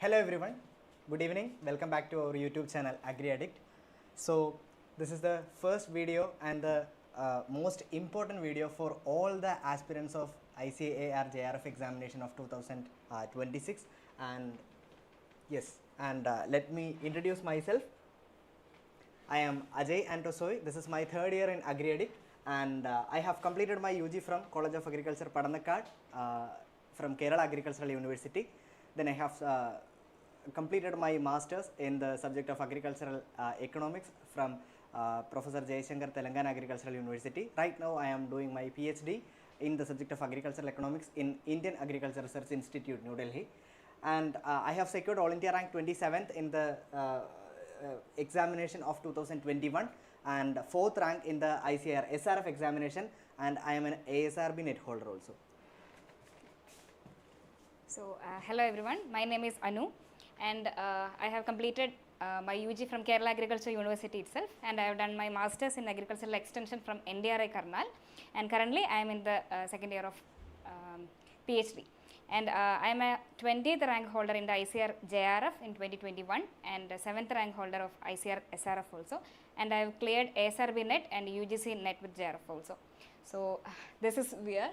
Hello everyone, good evening, welcome back to our YouTube channel Agri Addict. So this is the first video and the most important video for all the aspirants of ICAR JRF examination of 2026 and yes, and let me introduce myself. I am Ajay Antosoi. This is my third year in Agri Addict and I have completed my UG from College of Agriculture Padanakkad from Kerala Agricultural University. Then I have completed my masters in the subject of agricultural economics from Professor Jayashankar, Telangana Agricultural University. Right now I am doing my PhD in the subject of agricultural economics in Indian Agriculture Research Institute, New Delhi. And I have secured All India rank 27th in the examination of 2021 and 4th rank in the ICAR SRF examination, and I am an ASRB net holder also. So, hello everyone, my name is Anu and I have completed my UG from Kerala Agriculture University itself, and I have done my masters in agricultural extension from NDRI Karnal, and currently I am in the second year of PhD, and I am a 20th rank holder in the ICAR JRF in 2021 and 7th rank holder of ICAR SRF also, and I have cleared ASRB net and UGC net with JRF also. So, this is where.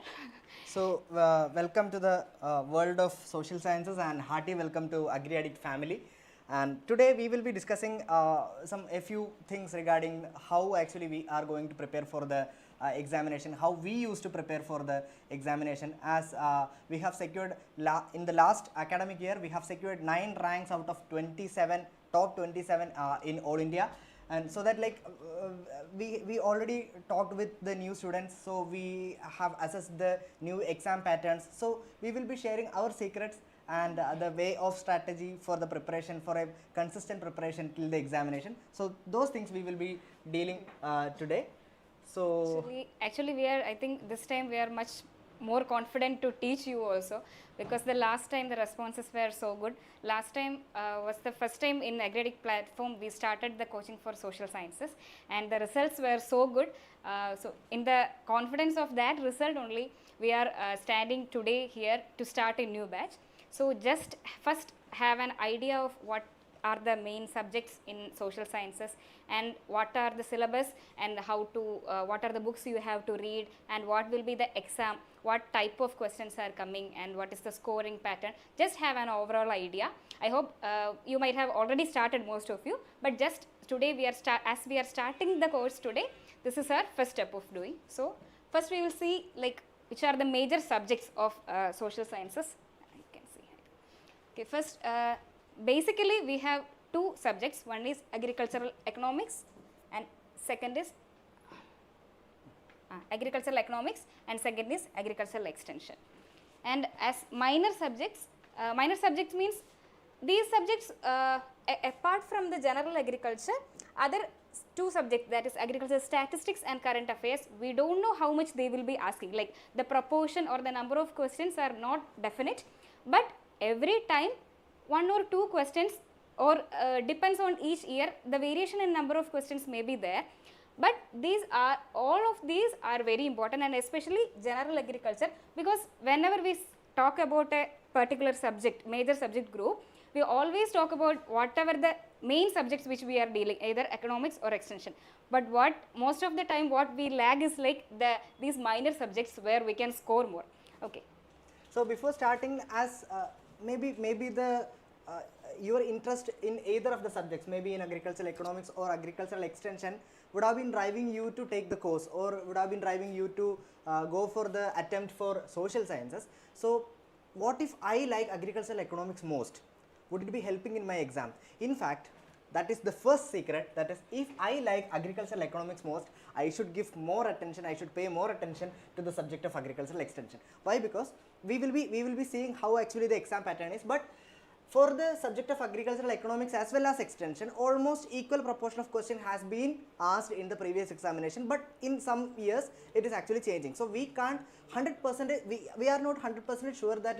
So, welcome to the world of social sciences and hearty welcome to Agri Addict family. And today we will be discussing a few things regarding how actually we are going to prepare for the examination, how we used to prepare for the examination, as we have secured in the last academic year we have secured 9 ranks out of 27, top 27 in all India. And so that we already talked with the new students, so we have assessed the new exam patterns. So we will be sharing our secrets and the way of strategy for the preparation, for a consistent preparation till the examination. So those things we will be dealing today. So actually we are, I think this time we are much more confident to teach you also, because the last time the responses were so good. Last time was the first time in Agri Addict platform we started the coaching for social sciences, and the results were so good. So in the confidence of that result only, we are standing today here to start a new batch. So just first have an idea of what are the main subjects in social sciences and what are the syllabus and how to what are the books you have to read and what will be the exam, what type of questions are coming and what is the scoring pattern. Just have an overall idea. I hope you might have already started, most of you, but just today we are as we are starting the course today, this is our first step of doing. So first we will see which are the major subjects of social sciences. You can see. Okay, first basically we have two subjects. One is agricultural economics and second is agricultural economics and second is agricultural extension. And as minor subjects means these subjects apart from the general agriculture, other two subjects, that is agricultural statistics and current affairs, we don't know how much they will be asking, like the proportion or the number of questions are not definite, but every time 1 or 2 questions, or depends on each year, the variation in number of questions may be there, but all of these are very important, and especially general agriculture, because whenever we talk about a particular subject, major subject group, we always talk about whatever the main subjects which we are dealing, either economics or extension, but what most of the time what we lag is these minor subjects where we can score more. Okay. So before starting, as maybe the your interest in either of the subjects, maybe in agricultural economics or agricultural extension, would have been driving you to take the course, or would have been driving you to go for the attempt for social sciences. So what if I like agricultural economics most? Would it be helping in my exam? In fact, that is the first secret, that is, if I like agricultural economics most, I should give more attention, I should pay more attention to the subject of agricultural extension. Why? Because we will be seeing how actually the exam pattern is, but for the subject of agricultural economics as well as extension, almost equal proportion of question has been asked in the previous examination, but in some years it is actually changing. So we can't 100%, we are not 100% sure that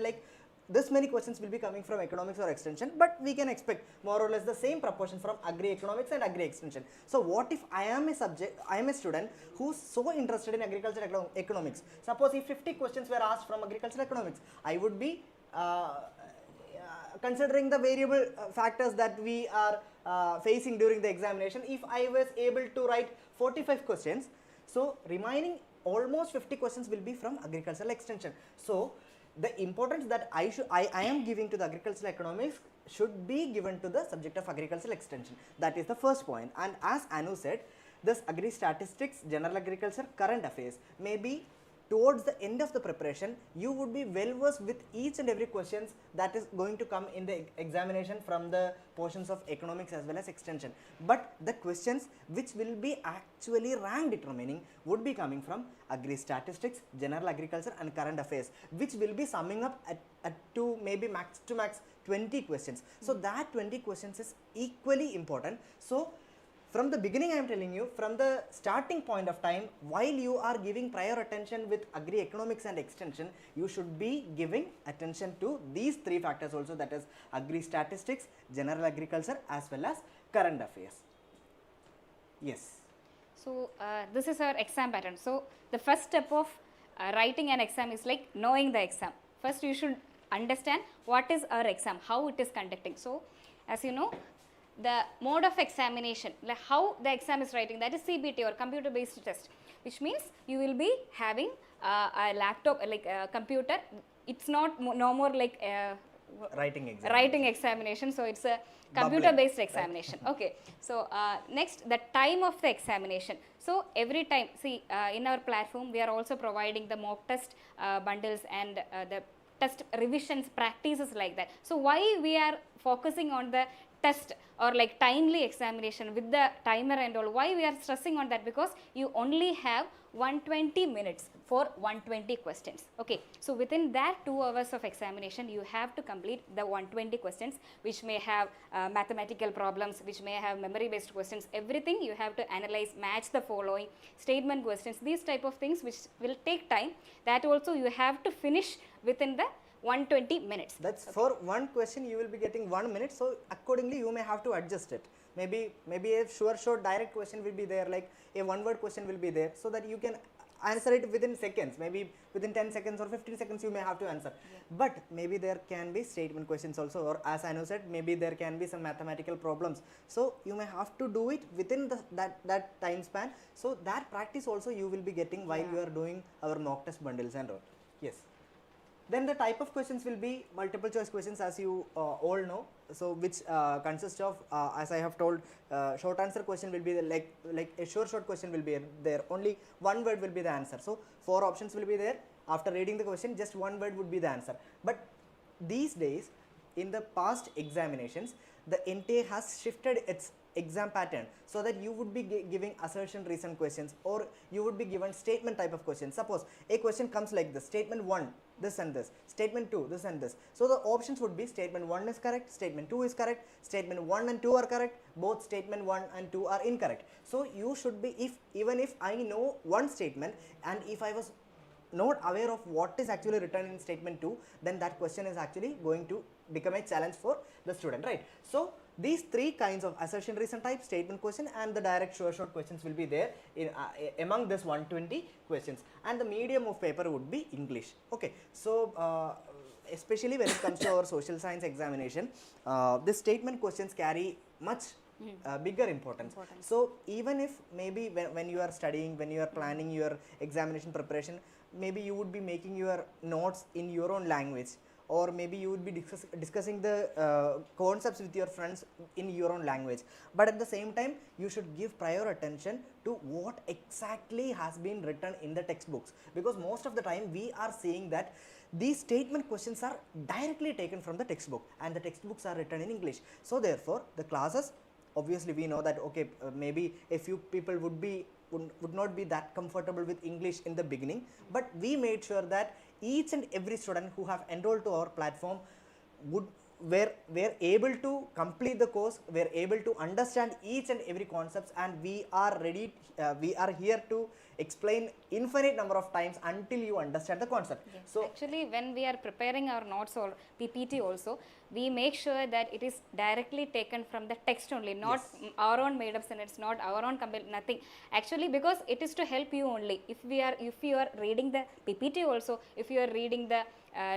this many questions will be coming from economics or extension, but we can expect more or less the same proportion from agri economics and agri extension. So what if I am a student who's so interested in agricultural economics? Suppose if 50 questions were asked from agricultural economics, I would be considering the variable factors that we are facing during the examination, if I was able to write 45 questions, so remaining almost 50 questions will be from agricultural extension. So the importance that I am giving to the agricultural economics should be given to the subject of agricultural extension. That is the first point. And as Anu said, this agri statistics, general agriculture, current affairs, maybe towards the end of the preparation, you would be well versed with each and every questions that is going to come in the examination from the portions of economics as well as extension. But the questions which will be actually rank determining would be coming from agri statistics, general agriculture and current affairs, which will be summing up at to maybe max 20 questions. So that 20 questions is equally important. So from the beginning, I am telling you, from the starting point of time, while you are giving prior attention with agri economics and extension, you should be giving attention to these three factors also, that is agri statistics, general agriculture as well as current affairs. Yes. So this is our exam pattern. So the first step of writing an exam is like knowing the exam. First you should understand what is our exam, how it is conducting. So as you know, the mode of examination, like how the exam is writing, that is CBT or computer based test, which means you will be having a laptop, like a computer. It's not no more like writing examination, so it's a computer based examination. Right. Okay, so next, the time of the examination. So every time, see, in our platform we are also providing the mock test bundles and the test revisions practices like that. So why we are focusing on the test or like timely examination with the timer and all, why we are stressing on that? Because you only have 120 minutes for 120 questions. Okay, so within that 2 hours of examination, you have to complete the 120 questions, which may have mathematical problems, which may have memory based questions, everything you have to analyze, match the following, statement questions, these type of things which will take time. That also you have to finish within the 120 minutes. That's okay. For one question you will be getting 1 minute, so accordingly you may have to adjust it. Maybe a short direct question will be there, like a one word question will be there, so that you can answer it within seconds, maybe within 10 seconds or 15 seconds you may have to answer. Yeah. But maybe there can be statement questions also, or as Anu said, maybe there can be some mathematical problems. So you may have to do it within that time span. So that practice also you will be getting while you are doing our mock test bundles and all. Yes. Then the type of questions will be multiple choice questions, as you all know. So which consists of, as I have told, short answer question will be like a short question will be there. Only one word will be the answer. So 4 options will be there. After reading the question, just one word would be the answer. But these days, in the past examinations, the NTA has shifted its exam pattern so that you would be giving assertion reason questions, or you would be given statement type of questions. Suppose a question comes like this: statement 1 this and this, statement 2 this and this. So the options would be statement 1 is correct, statement 2 is correct, statement 1 and 2 are correct, both statement 1 and 2 are incorrect. So you should be, even if I know one statement and if I was not aware of what is actually written in statement 2, then that question is actually going to become a challenge for the student, right? So these 3 kinds of assertion reason type, statement question and the direct short questions will be there in among this 120 questions, and the medium of paper would be English. Okay, so especially when it comes to our social science examination, the statement questions carry much bigger importance. So even if maybe when you are studying, when you are planning your examination preparation, maybe you would be making your notes in your own language, or maybe you would be discussing the concepts with your friends in your own language, but at the same time you should give prior attention to what exactly has been written in the textbooks, because most of the time we are seeing that these statement questions are directly taken from the textbook and the textbooks are written in English. So therefore the classes, obviously we know that okay, maybe a few people would not be that comfortable with English in the beginning, but we made sure that each and every student who have enrolled to our platform were able to complete the course, were able to understand each and every concepts, and we are ready, we are here to explain infinite number of times until you understand the concept. Yes. So actually when we are preparing our notes or PPT also, we make sure that it is directly taken from the text only, not our own made up sentence, not our own nothing. Actually, because it is to help you only. If you are reading the PPT also, if you are reading the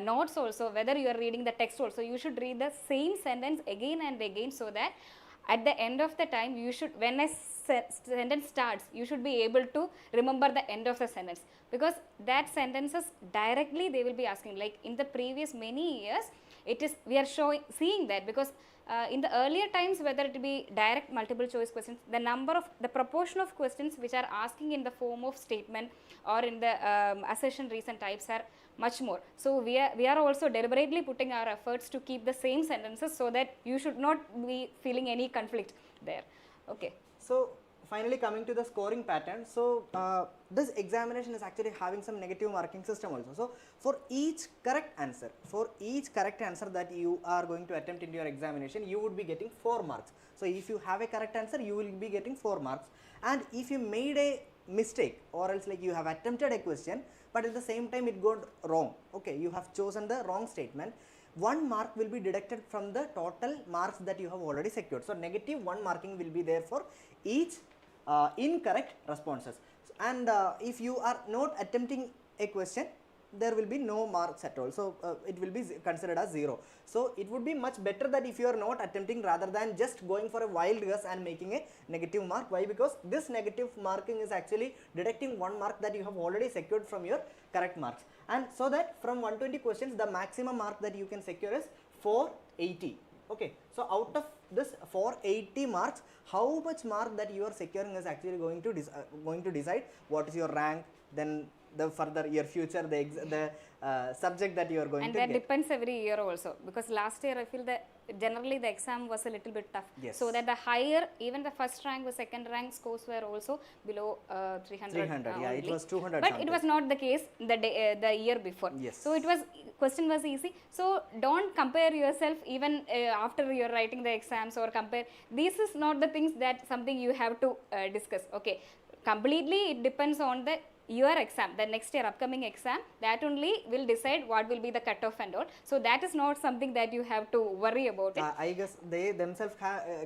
notes also, whether you are reading the text also, you should read the same sentence again and again, so that at the end of the time you should, when a sentence starts, you should be able to remember the end of the sentence, because that sentences directly they will be asking, like in the previous many years it is, we are seeing that, because in the earlier times, whether it be direct multiple choice questions, the proportion of questions which are asking in the form of statement or in the assertion reason types are much more. So we are also deliberately putting our efforts to keep the same sentences, so that you should not be feeling any conflict there. Okay. So finally coming to the scoring pattern, so this examination is actually having some negative marking system also. So for each correct answer that you are going to attempt in your examination, you would be getting 4 marks. So if you have a correct answer, you will be getting 4 marks, and if you made a mistake, or else like you have attempted a question but at the same time it got wrong, okay, you have chosen the wrong statement, 1 mark will be deducted from the total marks that you have already secured. So negative 1 marking will be there for each incorrect responses, and if you are not attempting a question, there will be no marks at all. So it will be considered as 0. So it would be much better that if you are not attempting, rather than just going for a wild guess and making a negative mark. Why? Because this negative marking is actually deducting 1 mark that you have already secured from your correct marks, and so that from 120 questions the maximum mark that you can secure is 480. Okay, so out of this 480 marks, how much mark that you are securing is actually going to decide what is your rank, then the further your future, the subject that you are going and to that get. depends every year also, because last year I feel that generally the exam was a little bit tough. Yes. So that the higher, even the first rank or second rank scores were also below 300. 300, yeah, only. it was 200 But something. it was not the case the year before. Yes. So it was, question was easy. So don't compare yourself even after you're writing the exams, or compare. This is not the things that something you have to discuss. Okay, completely it depends on the your exam, the next year upcoming exam, that only will decide what will be the cutoff and all. So that is not something that you have to worry about it. I guess they themselves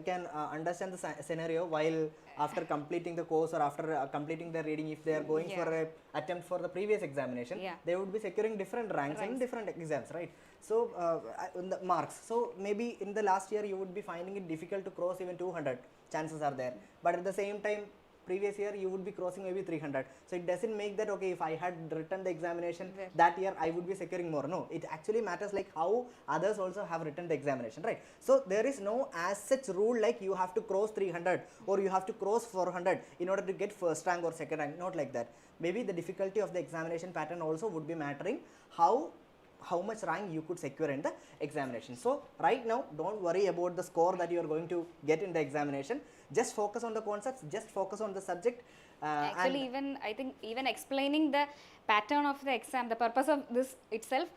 can understand the scenario while after completing the course, or after completing their reading, if they are going for a attempt for the previous examination, they would be securing different ranks in different exams, right? So in the marks, so maybe in the last year you would be finding it difficult to cross even 200, chances are there, but at the same time previous year you would be crossing maybe 300. So it doesn't make that, okay, if I had written the examination that year I would be securing more. No, it actually matters like how others also have written the examination, right? So there is no as such rule like you have to cross 300 or you have to cross 400 in order to get first rank or second rank, not like that. Maybe the difficulty of the examination pattern also would be mattering how much rank you could secure in the examination. So right now don't worry about the score that you are going to get in the examination, just focus on the concepts, just focus on the subject. Actually, even I think even explaining the pattern of the exam, the purpose of this itself,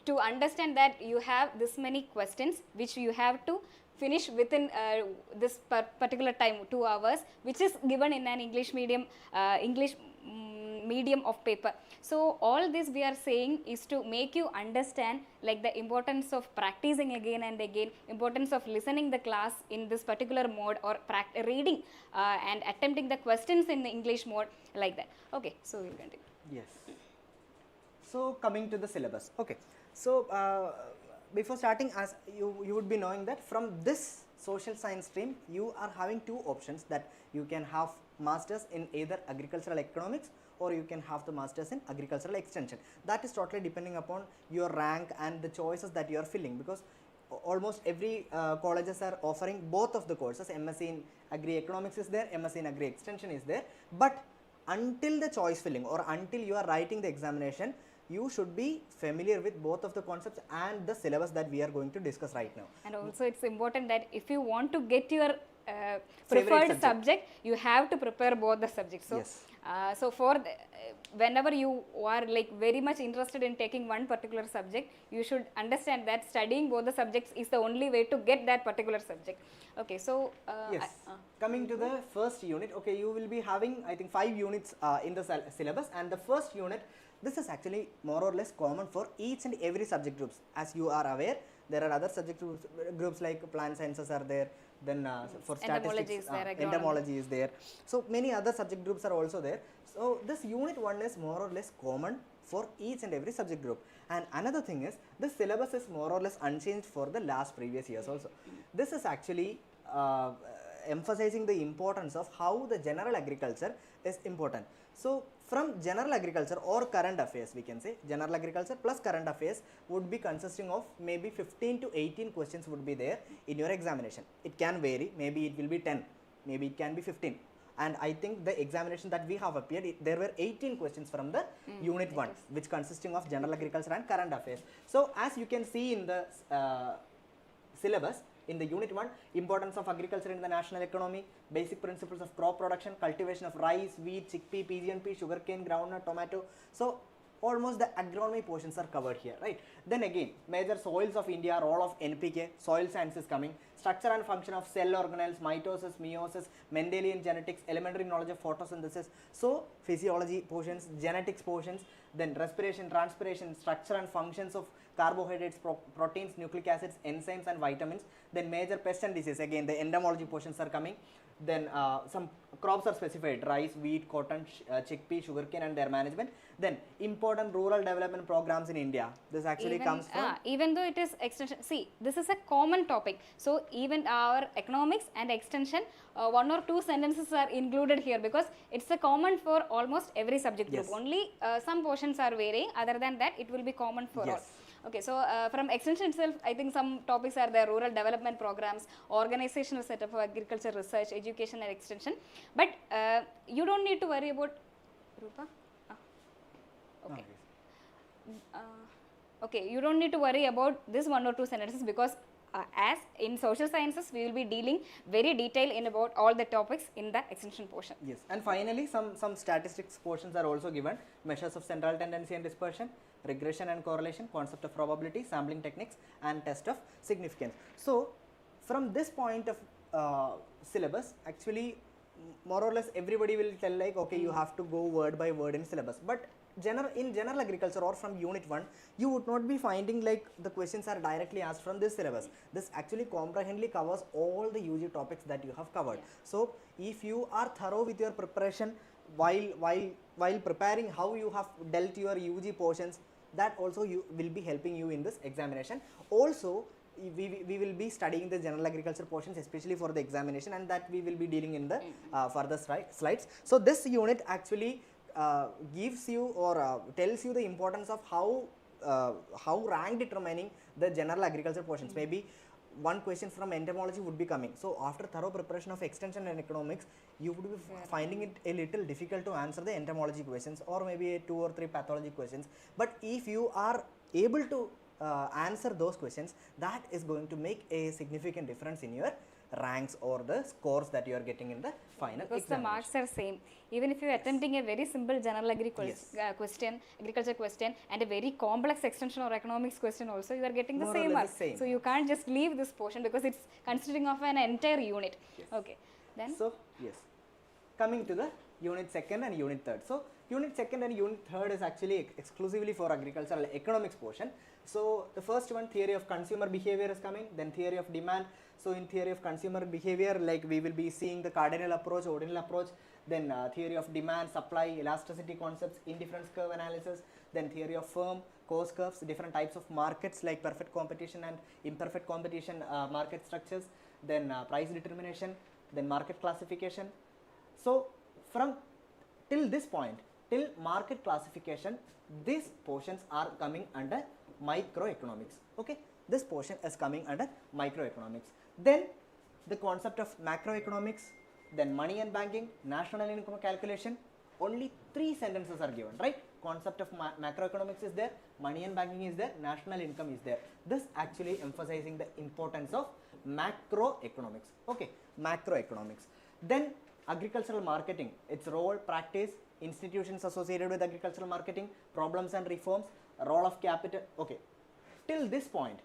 to understand that you have this many questions which you have to finish within this particular time, 2 hours, which is given in an English medium medium of paper. So all this we are saying is to make you understand like the importance of practicing again and again, importance of listening the class in this particular mode, or reading and attempting the questions in the English mode, like that. Okay, so we'll continue. Yes. So coming to the syllabus. Okay, so before starting, as you would be knowing that from this social science stream you are having 2 options, that you can have masters in either agricultural economics or you can have the masters in agricultural extension. That is totally depending upon your rank and the choices that you are filling, because almost every colleges are offering both of the courses. MSc in agri economics is there, MSc in agri extension is there, but until the choice filling or until you are writing the examination, you should be familiar with both of the concepts and the syllabus that we are going to discuss right now. And also it's important that if you want to get your preferred subject, you have to prepare both the subjects. So, yes. So for whenever you are like very much interested in taking one particular subject, you should understand that studying both the subjects is the only way to get that particular subject. Okay, so yes, coming to the first unit. Okay, you will be having I think 5 units in the syllabus, and the first unit, this is actually more or less common for each and every subject groups. As you are aware, there are other subject groups like plant sciences are there, then for statistics, entomology is there. So many other subject groups are also there. So this unit 1 is more or less common for each and every subject group. And another thing is, the syllabus is more or less unchanged for the last previous years also. This is actually emphasizing the importance of how the general agriculture is important. So from general agriculture or current affairs, we can say general agriculture plus current affairs would be consisting of maybe 15 to 18 questions would be there in your examination. It can vary, maybe it will be 10, maybe it can be 15. And I think the examination that we have appeared, there were 18 questions from the unit 1, which consisting of general agriculture and current affairs. So as you can see in the syllabus, in the unit 1, importance of agriculture in the national economy, basic principles of crop production, cultivation of rice, wheat, chickpea, PGNP, sugarcane, groundnut, tomato. So almost the agronomy portions are covered here, right? Then again, major soils of India, role of NPK, soil science is coming, structure and function of cell organelles, mitosis, meiosis, Mendelian genetics, elementary knowledge of photosynthesis. So physiology portions, genetics portions, then respiration, transpiration, structure and functions of carbohydrates, proteins, nucleic acids, enzymes and vitamins. Then major pest and disease, again the entomology portions are coming. Then some crops are specified, rice, wheat, cotton, chickpea, sugarcane and their management. Then important rural development programs in India. This actually comes from... even though it is extension, see, this is a common topic. So even our economics and extension, 1 or 2 sentences are included here because it's a common for almost every subject group. Only some portions are varying. Other than that, it will be common for all. Okay, so from extension itself, I think some topics are there: rural development programs, organizational setup for agriculture research, education and extension. But you don't need to worry about Rupa. Okay. Okay, you don't need to worry about this 1 or 2 sentences because as in social sciences, we will be dealing very detailed in about all the topics in the extension portion. Yes, and finally some statistics portions are also given: measures of central tendency and dispersion, regression and correlation, concept of probability, sampling techniques and test of significance. So from this point of syllabus, actually more or less everybody will tell like, okay, you have to go word by word in syllabus, but in general agriculture or from unit 1, you would not be finding like the questions are directly asked from this syllabus. This actually comprehensively covers all the UG topics that you have covered. So if you are thorough with your preparation while preparing how you have dealt your UG portions, that also will be helping you in this examination. Also we will be studying the general agriculture portions especially for the examination, and that we will be dealing in the further slides. So this unit actually gives you or tells you the importance of how rank determining the general agriculture portions. Maybe one question from entomology would be coming. So after thorough preparation of extension and economics, you would be finding it a little difficult to answer the entomology questions or maybe 2 or 3 pathology questions. But if you are able to answer those questions, that is going to make a significant difference in your ranks or the scores that you are getting in the final because the marks are same. Even if you are attempting a very simple general question, agriculture question, and a very complex extension or economics question also, you are getting the same marks. So you can't just leave this portion because it's consisting of an entire unit. Okay, then. So yes, coming to the unit 2nd and unit 3rd. So unit 2nd and unit 3rd is actually exclusively for agricultural economics portion. So the first one, theory of consumer behavior is coming, then theory of demand. So in theory of consumer behavior, like we will be seeing the cardinal approach, ordinal approach, then theory of demand, supply, elasticity concepts, indifference curve analysis, then theory of firm, cost curves, different types of markets like perfect competition and imperfect competition market structures, then price determination, then market classification. So from till this point, till market classification, these portions are coming under microeconomics. Okay, this portion is coming under microeconomics. Then the concept of macroeconomics, then money and banking, national income calculation. Only 3 sentences are given, right? Concept of macroeconomics is there, money and banking is there, national income is there. This actually emphasizing the importance of macroeconomics. Okay, macroeconomics. Then agricultural marketing, its role, practice, institutions associated with agricultural marketing, problems and reforms, role of capital. Okay, till this point,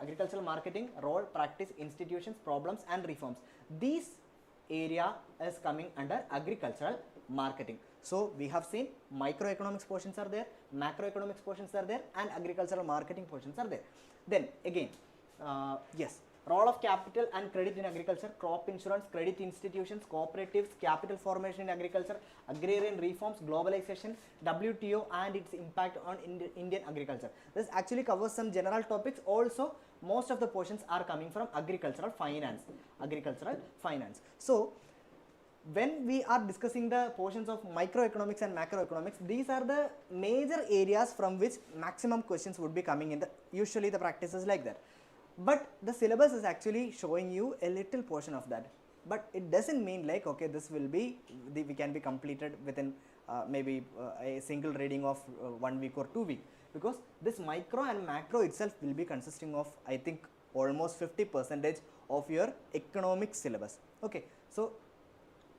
agricultural marketing, role, practice, institutions, problems and reforms. This area is coming under agricultural marketing. So we have seen microeconomics portions are there, macroeconomics portions are there, and agricultural marketing portions are there. Then again, yes, role of capital and credit in agriculture, crop insurance, credit institutions, cooperatives, capital formation in agriculture, agrarian reforms, globalization, WTO and its impact on Indian agriculture. This actually covers some general topics. Also, most of the portions are coming from agricultural finance. So, when we are discussing the portions of microeconomics and macroeconomics, these are the major areas from which maximum questions would be coming in. Usually the practice is like that. But the syllabus is actually showing you a little portion of that. But it doesn't mean like, okay, this will be, we can be completed within maybe a single reading of 1 week or 2 weeks. Because this micro and macro itself will be consisting of, I think, almost 50% of your economic syllabus. Okay, so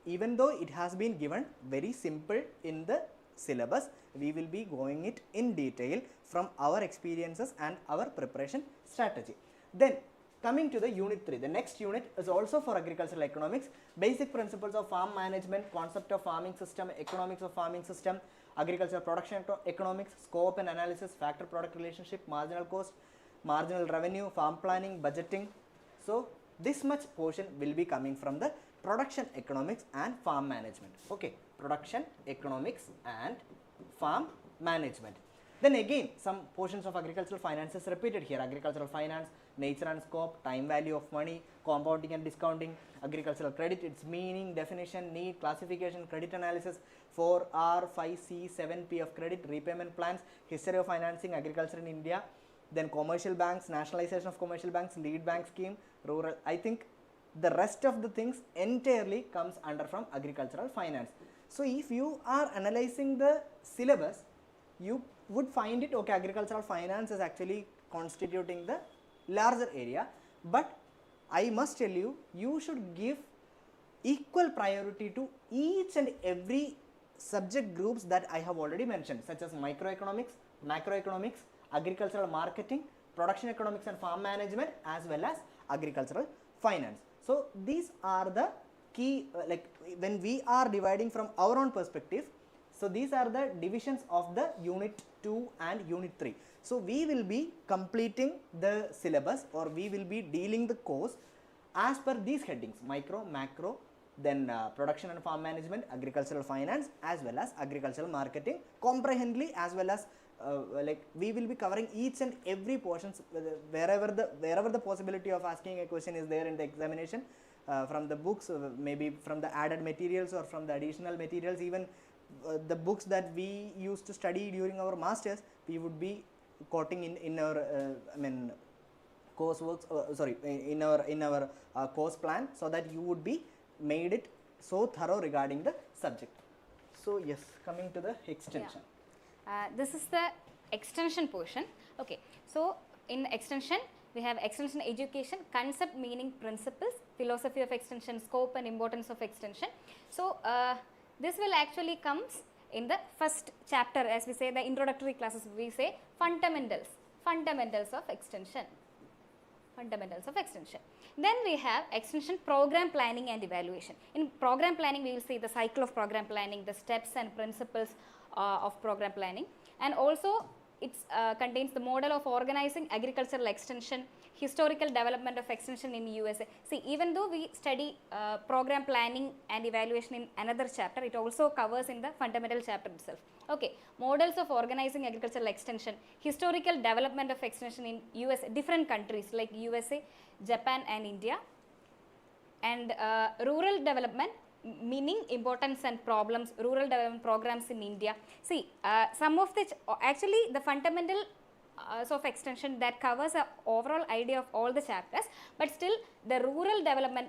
even though it has been given very simple in the syllabus, we will be going it in detail from our experiences and our preparation strategy. Then coming to the unit 3, the next unit is also for agricultural economics, basic principles of farm management, concept of farming system, economics of farming system, agricultural production economics, scope and analysis, factor product relationship, marginal cost, marginal revenue, farm planning, budgeting. So this much portion will be coming from the production economics and farm management. Okay, production economics and farm management. Then again, some portions of agricultural finance is repeated here. Agricultural finance, nature and scope, time value of money, compounding and discounting, agricultural credit, its meaning, definition, need, classification, credit analysis, 4R, 5C, 7P of credit, repayment plans, history of financing, agriculture in India, then commercial banks, nationalization of commercial banks, lead bank scheme, rural. I think the rest of the things entirely comes under from agricultural finance. So if you are analyzing the syllabus, you would find it, okay, agricultural finance is actually constituting the larger area, but I must tell you, you should give equal priority to each and every subject groups that I have already mentioned, such as microeconomics, macroeconomics, agricultural marketing, production economics and farm management, as well as agricultural finance. So these are the key, like when we are dividing from our own perspective, so these are the divisions of the unit 2 and unit 3. So we will be completing the syllabus, or we will be dealing the course as per these headings: micro, macro, then production and farm management, agricultural finance, as well as agricultural marketing comprehensively, as well as like we will be covering each and every portions wherever the possibility of asking a question is there in the examination, from the books, maybe from the added materials or from the additional materials, even the books that we used to study during our masters, we would be quoting in our courseworks, in our course plan, so that you would be made it so thorough regarding the subject. So yes, coming to the extension. This is the extension portion. Okay, so in extension we have extension education, concept, meaning, principles, philosophy of extension, scope and importance of extension. So this will actually comes in the first chapter, as we say the introductory classes, we say fundamentals of extension. Then we have extension program planning and evaluation. In program planning we will see the cycle of program planning, the steps and principles of program planning, and also it contains the model of organizing agricultural extension, historical development of extension in USA. See, even though we study program planning and evaluation in another chapter, it also covers in the fundamental chapter itself. Okay, models of organizing agricultural extension, historical development of extension in USA, different countries like USA, Japan and India, and rural development, meaning, importance and problems, rural development programs in India. See, some of the, actually the fundamental of extension that covers a overall idea of all the chapters, but still the rural development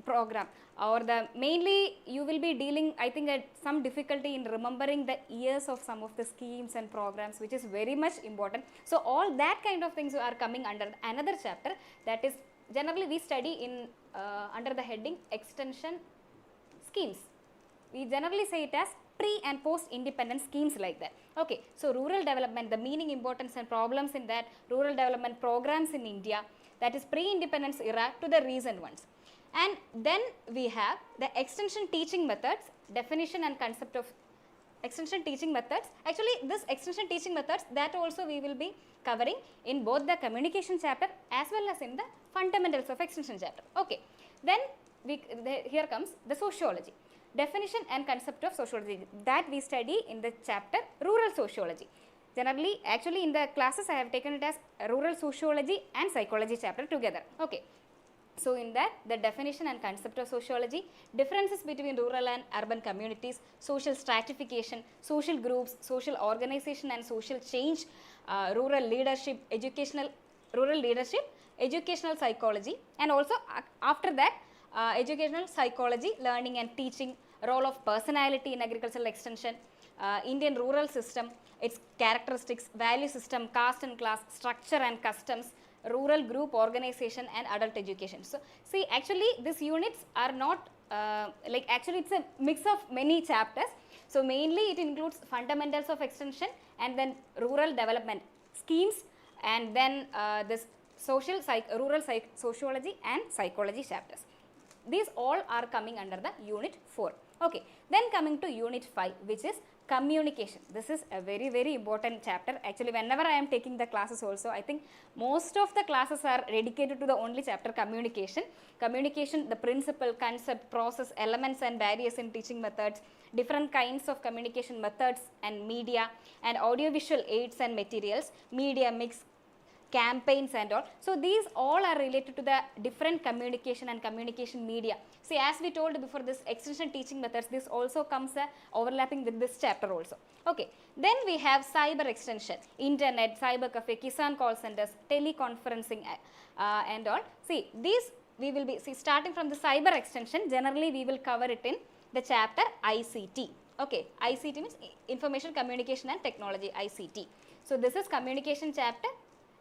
program, or the mainly you will be dealing, I think, at some difficulty in remembering the years of some of the schemes and programs, which is very much important. So all that kind of things are coming under another chapter, that is generally we study in under the heading extension schemes. We generally say it as pre and post independence schemes, like that. Okay, so rural development, the meaning, importance and problems in that, rural development programs in India, that is pre-independence era to the recent ones. And then we have the extension teaching methods, definition and concept of extension teaching methods. Actually, this extension teaching methods, that also we will be covering in both the communication chapter as well as in the fundamentals of extension chapter. Okay. Then here comes the sociology. Definition and concept of sociology, that we study in the chapter rural sociology. Generally, actually in the classes I have taken it as rural sociology and psychology chapter together. Okay. So, in that the definition and concept of sociology, differences between rural and urban communities, social stratification, social groups, social organization and social change, rural leadership, educational psychology, and also after that educational psychology, learning and teaching, role of personality in agricultural extension, Indian rural system, its characteristics, value system, caste and class, structure and customs, rural group organization and adult education. So, see, actually these units are not actually it's a mix of many chapters. So, mainly it includes fundamentals of extension and then rural development schemes, and then this rural sociology and psychology chapters. These all are coming under the unit 4. Okay. Then coming to unit 5, which is communication. This is a very, very important chapter. Actually, whenever I am taking the classes also, I think most of the classes are dedicated to the only chapter communication. Communication, the principle, concept, process, elements and barriers in teaching methods, different kinds of communication methods and media, and audiovisual aids and materials, media mix, campaigns and all. So, these all are related to the different communication and communication media. See, as we told before, this extension teaching methods, this also comes overlapping with this chapter also. Okay. Then we have cyber extension, internet, cyber cafe, Kisan call centers, teleconferencing and all. See, these we will be, starting from the cyber extension, generally we will cover it in the chapter ICT. Okay. ICT means information communication and technology, ICT. So, this is communication chapter,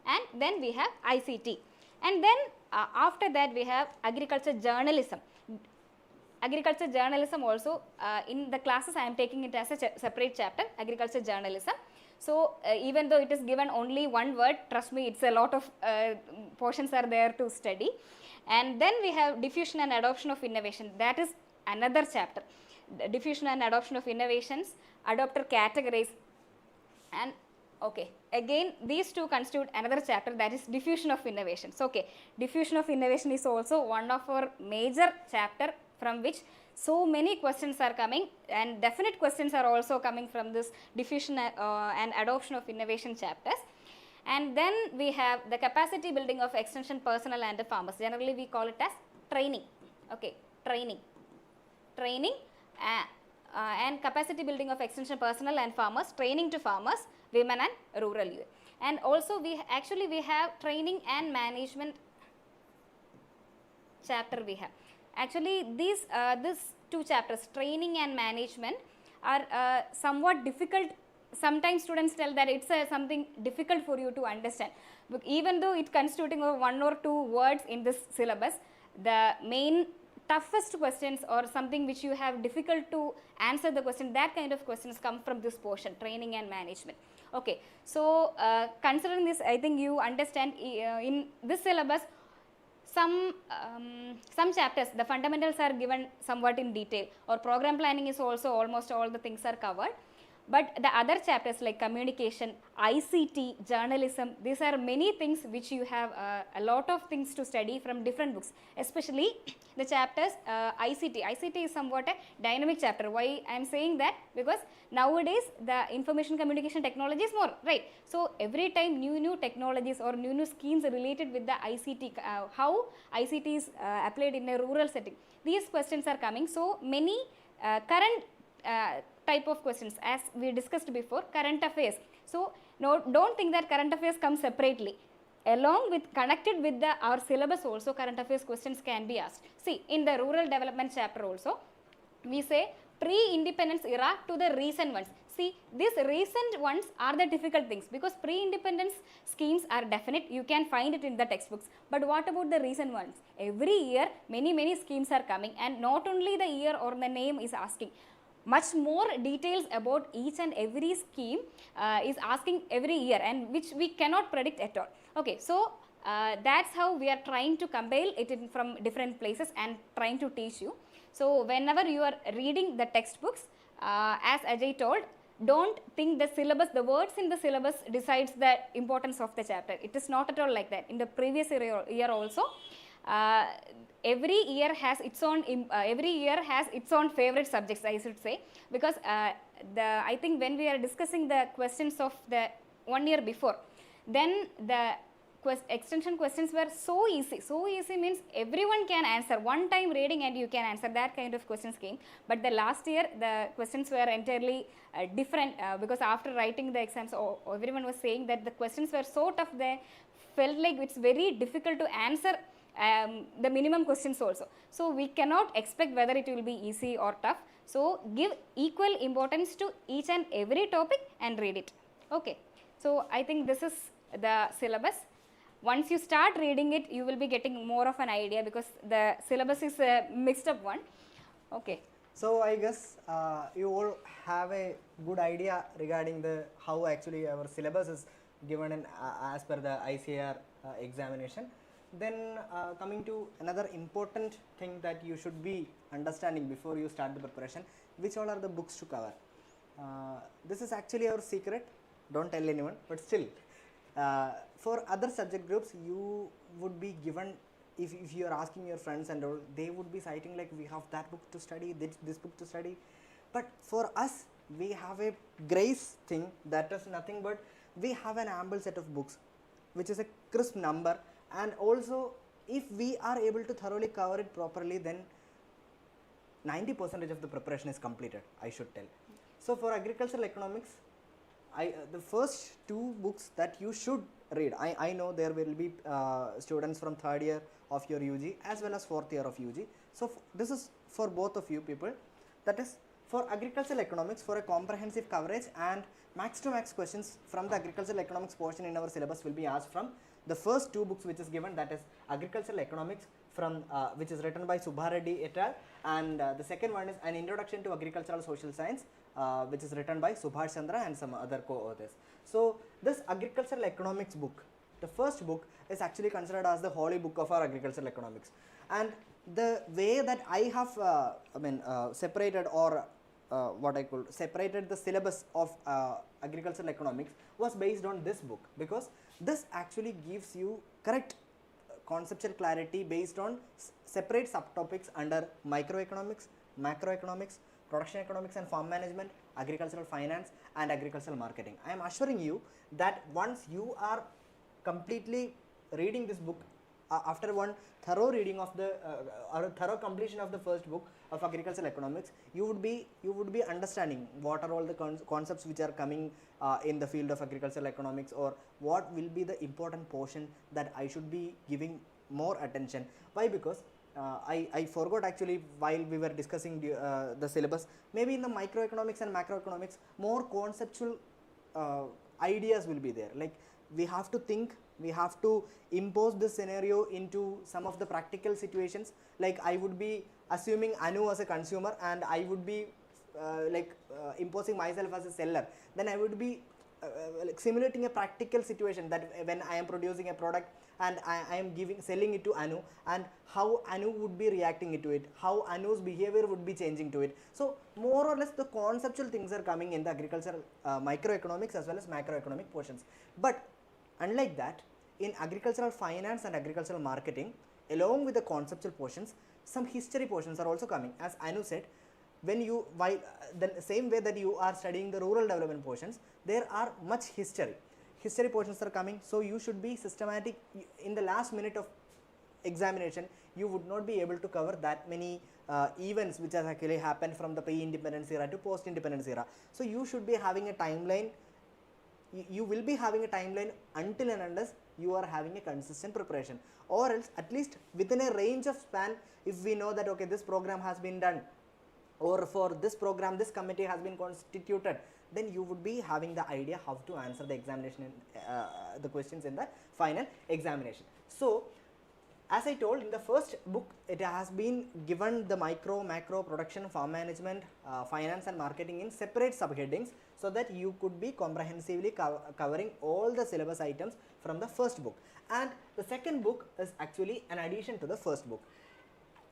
and then we have ICT, and then after that we have agriculture journalism. Agriculture journalism also in the classes I am taking it as a separate chapter, agriculture journalism. So, even though it is given only one word, trust me, it's a lot of portions are there to study. And then we have diffusion and adoption of innovation, that is another chapter. Diffusion and adoption of innovations, adopter categories, and okay, again these two constitute another chapter, that is diffusion of innovations. Okay, diffusion of innovation is also one of our major chapter from which so many questions are coming, and definite questions are also coming from this diffusion and adoption of innovation chapters. And then we have the capacity building of extension personnel and the farmers, generally we call it as training. Okay, training and capacity building of extension personnel and farmers, training to farmers, women and rural youth. And also we have training and management chapter we have. Actually these two chapters, training and management, are somewhat difficult. Sometimes students tell that it's something difficult for you to understand. Even though it constituting of one or two words in this syllabus, the main toughest questions or something which you have difficult to answer the question, that kind of questions come from this portion, training and management. Okay. So, considering this, I think you understand in this syllabus some chapters, the fundamentals are given somewhat in detail, or program planning is also almost all the things are covered. But the other chapters like communication, ICT, journalism, these are many things which you have a lot of things to study from different books, especially the chapters ICT. ICT is somewhat a dynamic chapter. Why I am saying that? Because nowadays the information communication technology is more, right. So, every time new technologies or new schemes related with the ICT, how ICT is applied in a rural setting, these questions are coming. So, many current type of questions, as we discussed before, current affairs. So, don't think that current affairs come separately. Along with, connected with our syllabus also, current affairs questions can be asked. See, in the rural development chapter also, we say pre-independence era to the recent ones. See, these recent ones are the difficult things, because pre-independence schemes are definite, you can find it in the textbooks. But what about the recent ones? Every year many schemes are coming, and not only the year or the name is asking, much more details about each and every scheme is asking every year, and which we cannot predict at all. Okay, so that's how we are trying to compile it from different places and trying to teach you. So whenever you are reading the textbooks, as Ajay told, don't think the syllabus, the words in the syllabus decides the importance of the chapter. It is not at all like that. In the previous year also, uh, every year has its own favorite subjects, I should say, because I think when we are discussing the questions of the 1 year before, then the extension questions were so easy. So easy means everyone can answer, one time reading and you can answer, that kind of questions came. But the last year the questions were entirely different, because after writing the exams, everyone was saying that the questions were so tough, they felt like it's very difficult to answer the minimum questions also. So we cannot expect whether it will be easy or tough. So give equal importance to each and every topic and read it. Okay. So I think this is the syllabus. Once you start reading it, you will be getting more of an idea, because the syllabus is a mixed up one. Okay. So I guess you all have a good idea regarding the how actually our syllabus is given in, as per the ICAR examination. Then coming to another important thing that you should be understanding before you start the preparation, which all are the books to cover. This is actually our secret, don't tell anyone, but still for other subject groups you would be given, if you are asking your friends and all, they would be citing like we have that book to study, this book to study. But for us, we have a grace thing, that is nothing but we have an ample set of books which is a crisp number, and also if we are able to thoroughly cover it properly, then 90% of the preparation is completed, I should tell. So for agricultural economics, the first two books that you should read, I know there will be students from third year of your UG as well as fourth year of UG. So this is for both of you people, that is for agricultural economics, for a comprehensive coverage, and max to max questions from the agricultural economics portion in our syllabus will be asked from the first two books which is given, that is agricultural economics from which is written by Subha Reddy et al, and the second one is an introduction to agricultural social science which is written by Subhash Chandra and some other co-authors. So this agricultural economics book, the first book, is actually considered as the holy book of our agricultural economics, and the way that I have separated or what I call separated the syllabus of agricultural economics was based on this book, because this actually gives you correct conceptual clarity based on separate subtopics under microeconomics, macroeconomics, production economics and farm management, agricultural finance and agricultural marketing. I am assuring you that once you are completely reading this book, after one thorough reading of the or thorough completion of the first book of agricultural economics, you would be understanding what are all the concepts which are coming in the field of agricultural economics, or what will be the important portion that I should be giving more attention. Why? Because I forgot actually while we were discussing the syllabus, maybe in the microeconomics and macroeconomics more conceptual ideas will be there, like we have to think, we have to impose this scenario into some of the practical situations. Like I would be assuming Anu as a consumer and I would be imposing myself as a seller, then I would be like simulating a practical situation that when I am producing a product and I am selling it to Anu, and how Anu would be reacting into it, how Anu's behavior would be changing to it. So more or less the conceptual things are coming in the agricultural microeconomics as well as macroeconomic portions. But unlike that, in agricultural finance and agricultural marketing, along with the conceptual portions, some history portions are also coming. As Anu said, when you, while the same way that you are studying the rural development portions, there are much history portions are coming. So you should be systematic. In the last minute of examination, you would not be able to cover that many events which has actually happened from the pre-independence era to post-independence era. So you should be having a timeline. You will be having a timeline until and unless you are having a consistent preparation, or else at least within a range of span, if we know that okay, this program has been done, or for this program this committee has been constituted, then you would be having the idea how to answer the examination, the questions in the final examination. So as I told, in the first book it has been given the micro, macro, production, farm management, finance and marketing in separate subheadings, so that you could be comprehensively covering all the syllabus items from the first book. And the second book is actually an addition to the first book.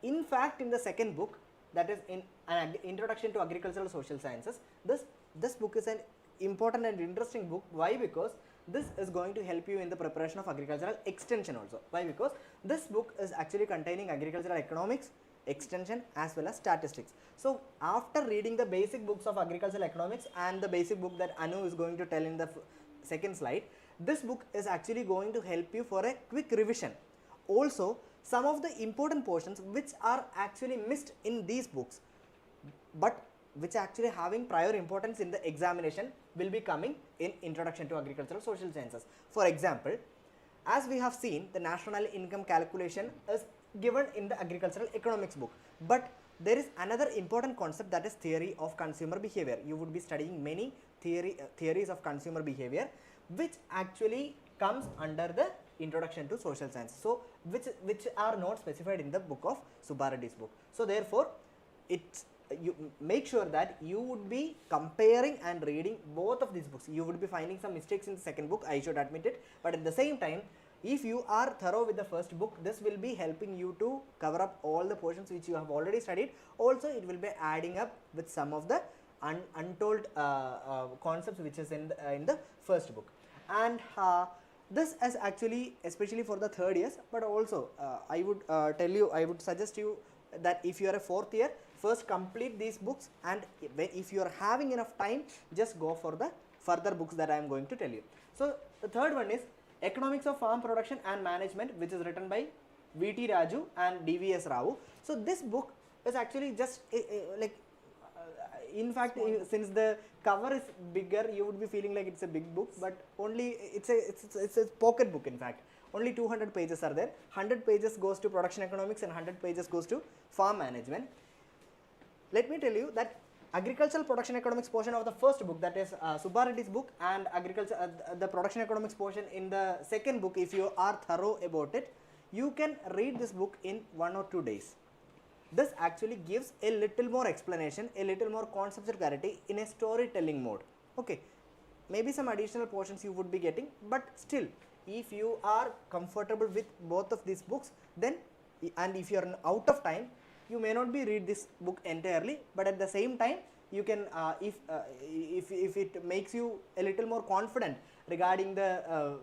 In fact, in the second book, that is in an Introduction to Agricultural Social Sciences. This book is an important and interesting book. Why? Because this is going to help you in the preparation of agricultural extension also. Why? Because this book is actually containing agricultural economics, extension as well as statistics. So after reading the basic books of agricultural economics and the basic book that Anu is going to tell in the second slide, this book is actually going to help you for a quick revision. Also, some of the important portions which are actually missed in these books, but which actually having prior importance in the examination, will be coming in Introduction to Agricultural Social Sciences. For example, as we have seen, the national income calculation is given in the agricultural economics book, but there is another important concept, that is theory of consumer behavior. You would be studying many theories of consumer behavior, which actually comes under the Introduction to Social Science, so which are not specified in the book of Subbareddy's book. So therefore, you make sure that you would be comparing and reading both of these books. You would be finding some mistakes in the second book, I should admit it, but at the same time, if you are thorough with the first book, this will be helping you to cover up all the portions which you have already studied. Also, it will be adding up with some of the untold concepts which is in the first book. And this is actually especially for the third years, but also I would suggest you that if you are a fourth year, first complete these books, and if you are having enough time, just go for the further books that I am going to tell you. So the third one is Economics of Farm Production and Management, which is written by V.T. Raju and D.V.S. Rao. So this book is actually just in fact, since the cover is bigger, you would be feeling like it's a big book, but only it's a pocket book. In fact, only 200 pages are there. 100 pages goes to production economics and 100 pages goes to farm management. Let me tell you that agricultural production economics portion of the first book, that is Subbareddy's book, and the production economics portion in the second book, if you are thorough about it, you can read this book in 1 or 2 days. This actually gives a little more explanation, a little more conceptual clarity in a storytelling mode. Okay, maybe some additional portions you would be getting, but still, if you are comfortable with both of these books, then, and if you are out of time, you may not be read this book entirely, but at the same time, you can, if it makes you a little more confident regarding the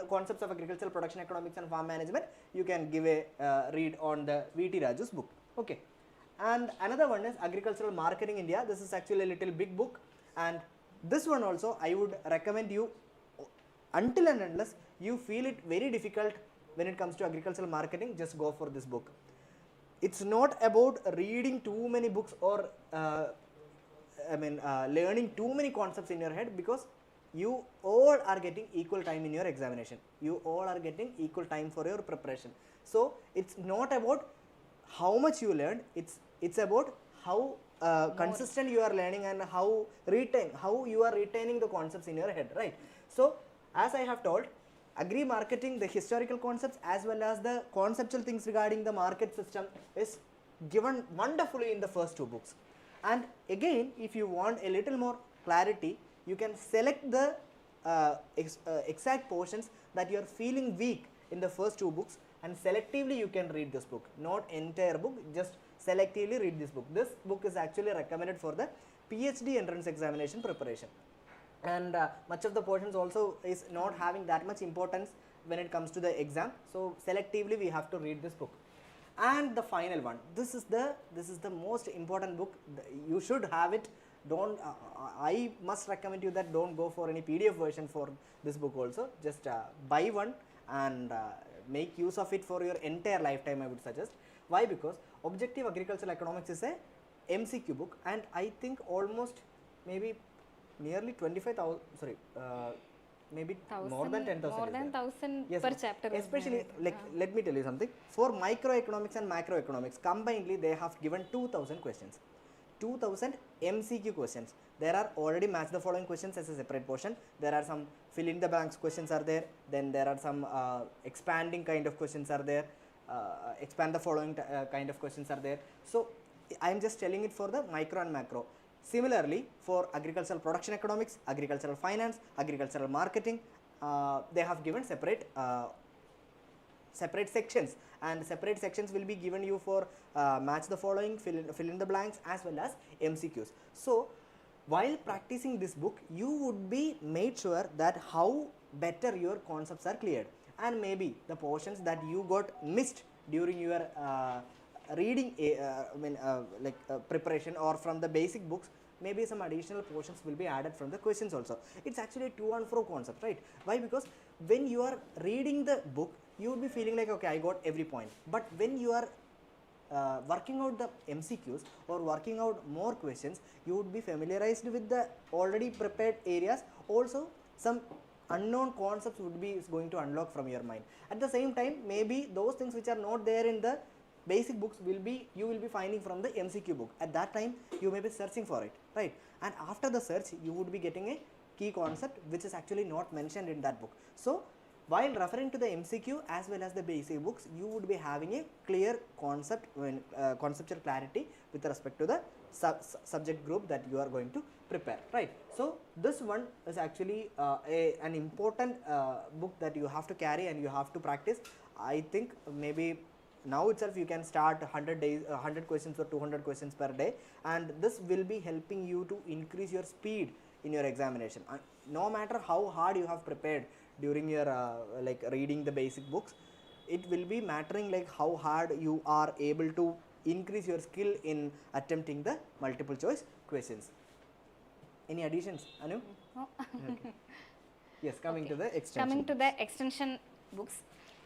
concepts of agricultural production economics and farm management, you can give a read on the V.T. Raju's book. Okay, and another one is Agricultural Marketing India. This is actually a little big book, and this one also I would recommend you, until and unless you feel it very difficult when it comes to agricultural marketing, just go for this book. It's not about reading too many books or learning too many concepts in your head, because you all are getting equal time in your examination. You all are getting equal time for your preparation. So it's not about how much you learn, it's about how consistent you are learning and how you are retaining the concepts in your head, right? So as I have told, agri marketing, the historical concepts as well as the conceptual things regarding the market system is given wonderfully in the first two books. And again, if you want a little more clarity, you can select the exact portions that you are feeling weak in the first two books, and selectively you can read this book, not entire book, just selectively read this book. This book is actually recommended for the PhD entrance examination preparation, and much of the portions also is not having that much importance when it comes to the exam, so selectively we have to read this book. And the final one, this is the most important book, you should have it. Don't I must recommend you that don't go for any PDF version for this book also, just buy one and make use of it for your entire lifetime, I would suggest. Why? Because Objective Agricultural Economics is a MCQ book, and I think almost maybe nearly 25,000, sorry, maybe more than 10,000. More than 1,000 yes, per chapter. Especially, let me tell you something. For microeconomics and macroeconomics, combinedly they have given 2,000 questions. 2,000 MCQ questions. There are already match the following questions as a separate portion. There are some fill in the blanks questions are there. Then there are some expanding kind of questions are there. Expand the following kind of questions are there. So I am just telling it for the micro and macro. Similarly, for agricultural production economics, agricultural finance, agricultural marketing, they have given separate sections and separate sections will be given you for match the following, fill in the blanks, as well as MCQs. So while practicing this book, you would be made sure that how better your concepts are cleared, and maybe the portions that you got missed during your reading preparation or from the basic books, maybe some additional portions will be added from the questions also. It's actually to and fro concept, right? Why? Because when you are reading the book, you will be feeling like, okay, I got every point. But when you are working out the MCQs or working out more questions, you would be familiarized with the already prepared areas. Also, some unknown concepts would be going to unlock from your mind. At the same time, maybe those things which are not there in the basic books you will be finding from the MCQ book. At that time, you may be searching for it, right? And after the search, you would be getting a key concept which is actually not mentioned in that book. So while referring to the MCQ as well as the basic books, you would be having a clear concept, conceptual clarity with respect to the subject group that you are going to prepare, right? So this one is actually an important book that you have to carry and you have to practice. I think maybe now itself you can start 100 questions or 200 questions per day, and this will be helping you to increase your speed in your examination. No matter how hard you have prepared during your reading the basic books, it will be mattering like how hard you are able to increase your skill in attempting the multiple choice questions. Any additions, Anu? No. Okay. Yes, coming to the extension. Coming to the extension books.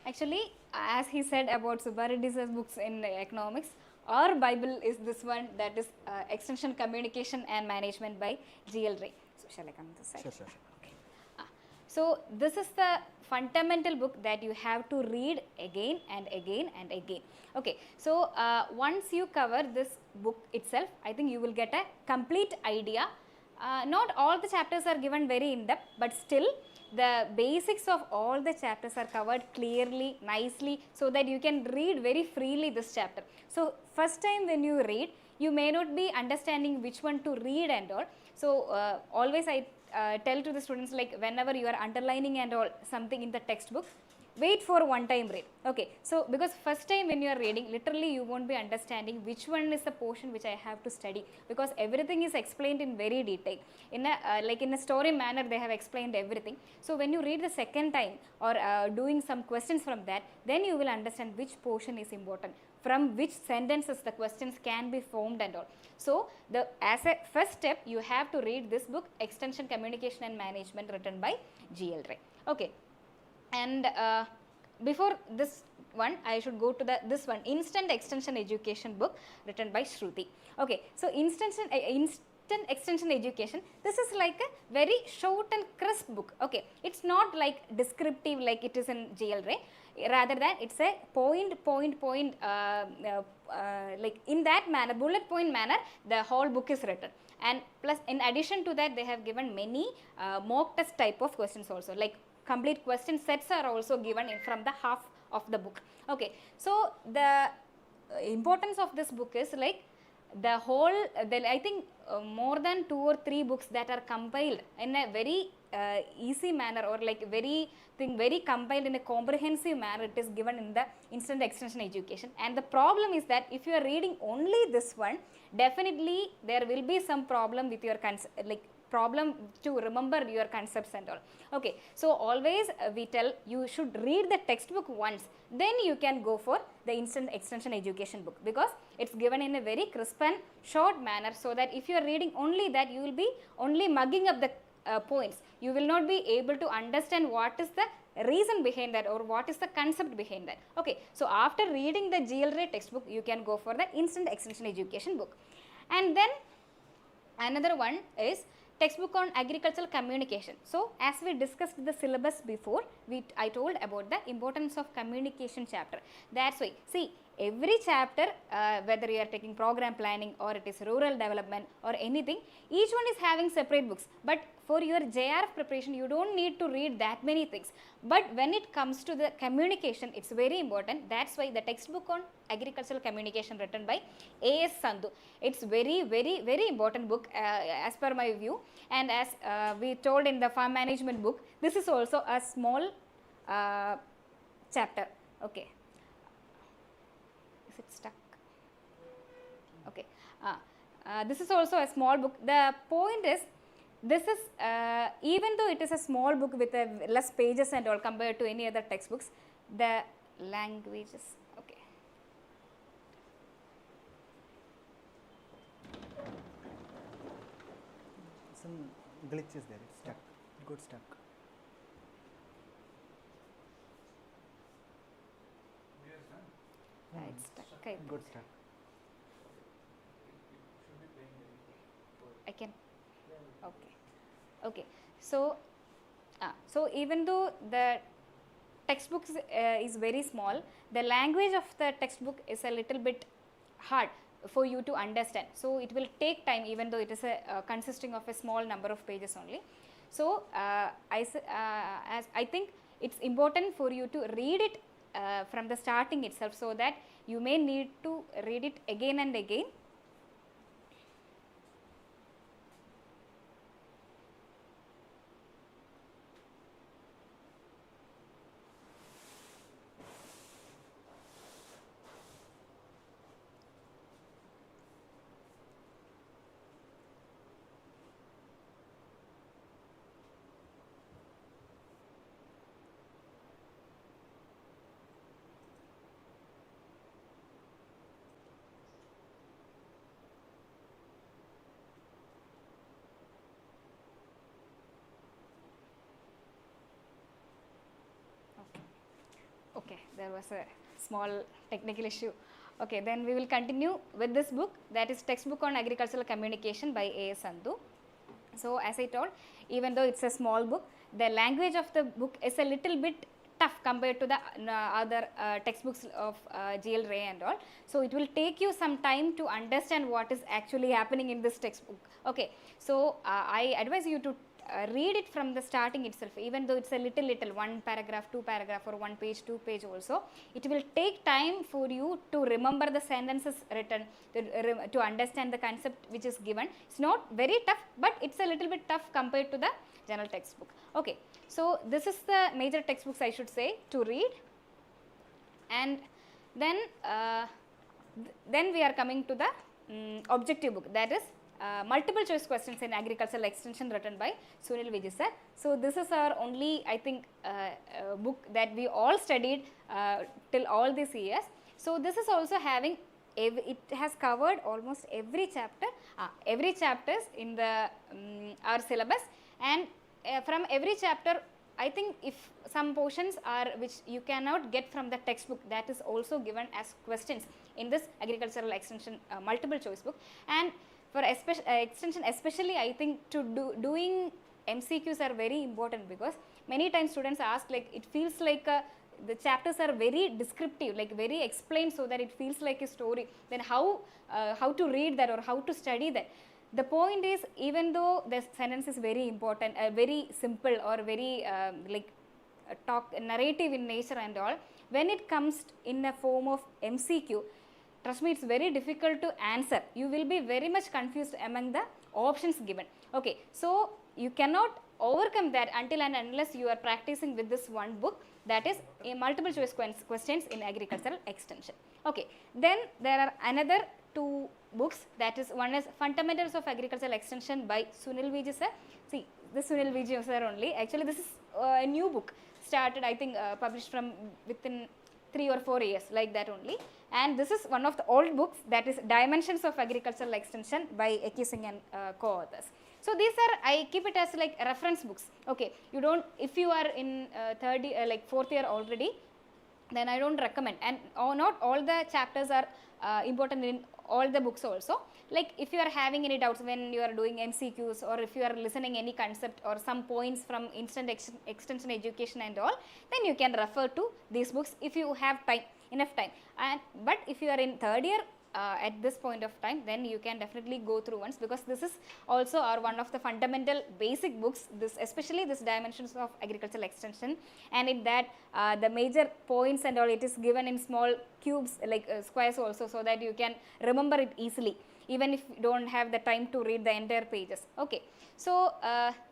Actually, as he said about Subbareddy's books in economics, our Bible is this one, that is Extension Communication and Management by G.L. Ray. So, shall I come to this side? Sure. Okay. So, this is the fundamental book that you have to read again and again and again. Okay. So, once you cover this book itself, I think you will get a complete idea. Not all the chapters are given very in depth, but still the basics of all the chapters are covered clearly, nicely, so that you can read very freely this chapter. So first time when you read, you may not be understanding which one to read and all. So always I tell to the students, like whenever you are underlining and all something in the textbook, wait for one time read. Okay, so because first time when you are reading, literally you won't be understanding which one is the portion which I have to study, because everything is explained in very detail. In a like in a story manner, they have explained everything. So when you read the second time or doing some questions from that, then you will understand which portion is important, from which sentences the questions can be formed and all. So as a first step, you have to read this book, Extension Communication and Management, written by G.L. Ray. Okay. And before this one, I should go to this one, Instant Extension Education book, written by Shruti. Okay, so Instant Extension Education, this is like a very short and crisp book. Okay, it's not like descriptive like it is in G.L. Ray. Rather than it's a point, like in that manner, bullet point manner, the whole book is written. And plus, in addition to that, they have given many mock test type of questions also, like complete question sets are also given from the half of the book. Okay, so the importance of this book is like the whole, I think more than 2 or 3 books that are compiled in a very easy manner, or like very compiled in a comprehensive manner. It is given in the Instant Extension Education. And the problem is that if you are reading only this one, definitely there will be some problem with your problem to remember your concepts and all. Okay, so always we tell you should read the textbook once, then you can go for the Instant Extension Education book, because it's given in a very crisp and short manner, so that if you are reading only that, you will be only mugging up the points. You will not be able to understand what is the reason behind that or what is the concept behind that. Okay, so after reading the G.L. Ray textbook, you can go for the Instant Extension Education book. And then another one is textbook on agricultural communication. So as we discussed the syllabus before, I told about the importance of communication chapter. That's why, see, every chapter, whether you are taking program planning or it is rural development or anything, each one is having separate books. But for your JRF preparation, you don't need to read that many things. But when it comes to the communication, it's very important. That's why the textbook on agricultural communication, written by A.S. Sandhu, it's very important book as per my view. And as we told in the farm management book, this is also a small chapter. Okay. This is also a small book. The point is, this is even though it is a small book with less pages and all compared to any other textbooks, the languages. Okay. Some glitches there. It's stuck. It got stuck. It's stuck. I It got stuck. can. Okay. Okay. So, so even though the textbook is very small, the language of the textbook is a little bit hard for you to understand. So, it will take time even though it is consisting of a small number of pages only. So, as I think it is important for you to read it from the starting itself, so that you may need to read it again and again. Okay, there was a small technical issue. Okay, then we will continue with this book, that is Textbook on Agricultural Communication by A.S. Sandhu. So, as I told, even though it is a small book, the language of the book is a little bit tough compared to the other textbooks of G.L. Ray and all. So, it will take you some time to understand what is actually happening in this textbook. Okay, so I advise you to read it from the starting itself, even though it is a little, one paragraph, two paragraph, or one page, two page also. It will take time for you to remember the sentences written, to understand the concept which is given. It is not very tough, but it is a little bit tough compared to the general textbook. Okay. So, this is the major textbooks I should say to read, and then we are coming to the objective book, that is multiple choice questions in agricultural extension, written by Sunil Vijay sir. So, this is our only, I think, book that we all studied till all these years. So, this is also having it has covered almost every chapter, every chapters in the our syllabus, and from every chapter I think if some portions are which you cannot get from the textbook, that is also given as questions in this agricultural extension multiple choice book. And for extension especially, I think to doing MCQs are very important, because many times students ask, like it feels like the chapters are very descriptive, like very explained, so that it feels like a story. Then how to read that or how to study that? The point is, even though the sentence is very important, very simple or very narrative in nature and all, when it comes in a form of MCQ, trust me, it's very difficult to answer. You will be very much confused among the options given. Okay, so you cannot overcome that until and unless you are practicing with this one book, that is a multiple choice questions in agricultural extension. Okay, then there are another two books, that is one is Fundamentals of Agricultural Extension by Sunil Vijay sir. See, this Sunil Vijay sir only. Actually, this is a new book, started I think published from within 3 or 4 years, like that only. And this is one of the old books, that is Dimensions of Agricultural Extension by A.K. Singh and co-authors. So, these are, I keep it as like reference books. Okay, you don't, if you are in fourth year already, then I don't recommend. And not all the chapters are important in all the books also. Like if you are having any doubts when you are doing MCQs, or if you are listening any concept or some points from instant extension education and all, then you can refer to these books if you have time, enough time. And but if you are in third year at this point of time, then you can definitely go through once, because this is also our one of the fundamental basic books, this especially this Dimensions of Agricultural Extension, and in that the major points and all, it is given in small cubes like squares also, so that you can remember it easily, even if you don't have the time to read the entire pages. Okay, so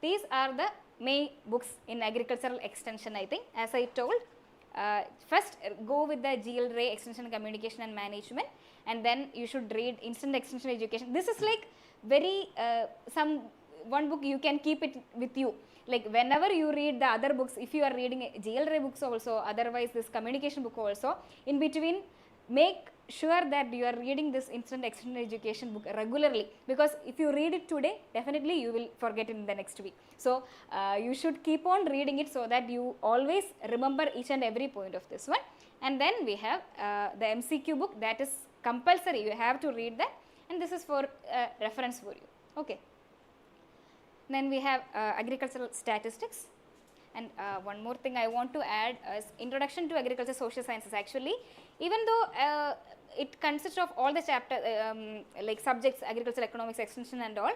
these are the main books in agricultural extension, I think. As I told, first go with the GLRA Extension Communication and Management, and then you should read Instant Extension Education. This is like very one book you can keep it with you. Like whenever you read the other books, if you are reading GLRA books also, otherwise this communication book also, in between make sure that you are reading this Instant Extension Education book regularly, because if you read it today, definitely you will forget in the next week. So you should keep on reading it so that you always remember each and every point of this one. And then we have the MCQ book, that is compulsory, you have to read that, and this is for reference for you. Okay. Then we have agricultural statistics. And one more thing I want to add is Introduction to Agriculture Social Sciences. Actually, even though it consists of all the chapter like subjects, agricultural economics, extension and all,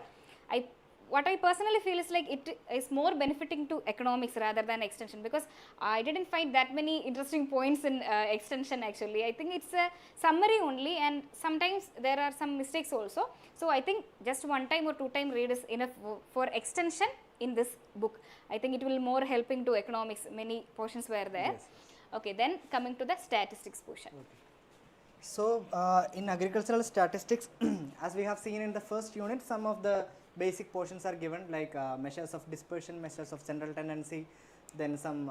what I personally feel is like it is more benefiting to economics rather than extension, because I didn't find that many interesting points in extension actually. I think it's a summary only, and sometimes there are some mistakes also. So I think just one time or two time read is enough for extension in this book. I think it will more helping to economics, many portions were there. Yes. Okay, then coming to the statistics portion. Okay. So in agricultural statistics, as we have seen in the first unit, some of the basic portions are given, like measures of dispersion, measures of central tendency, then some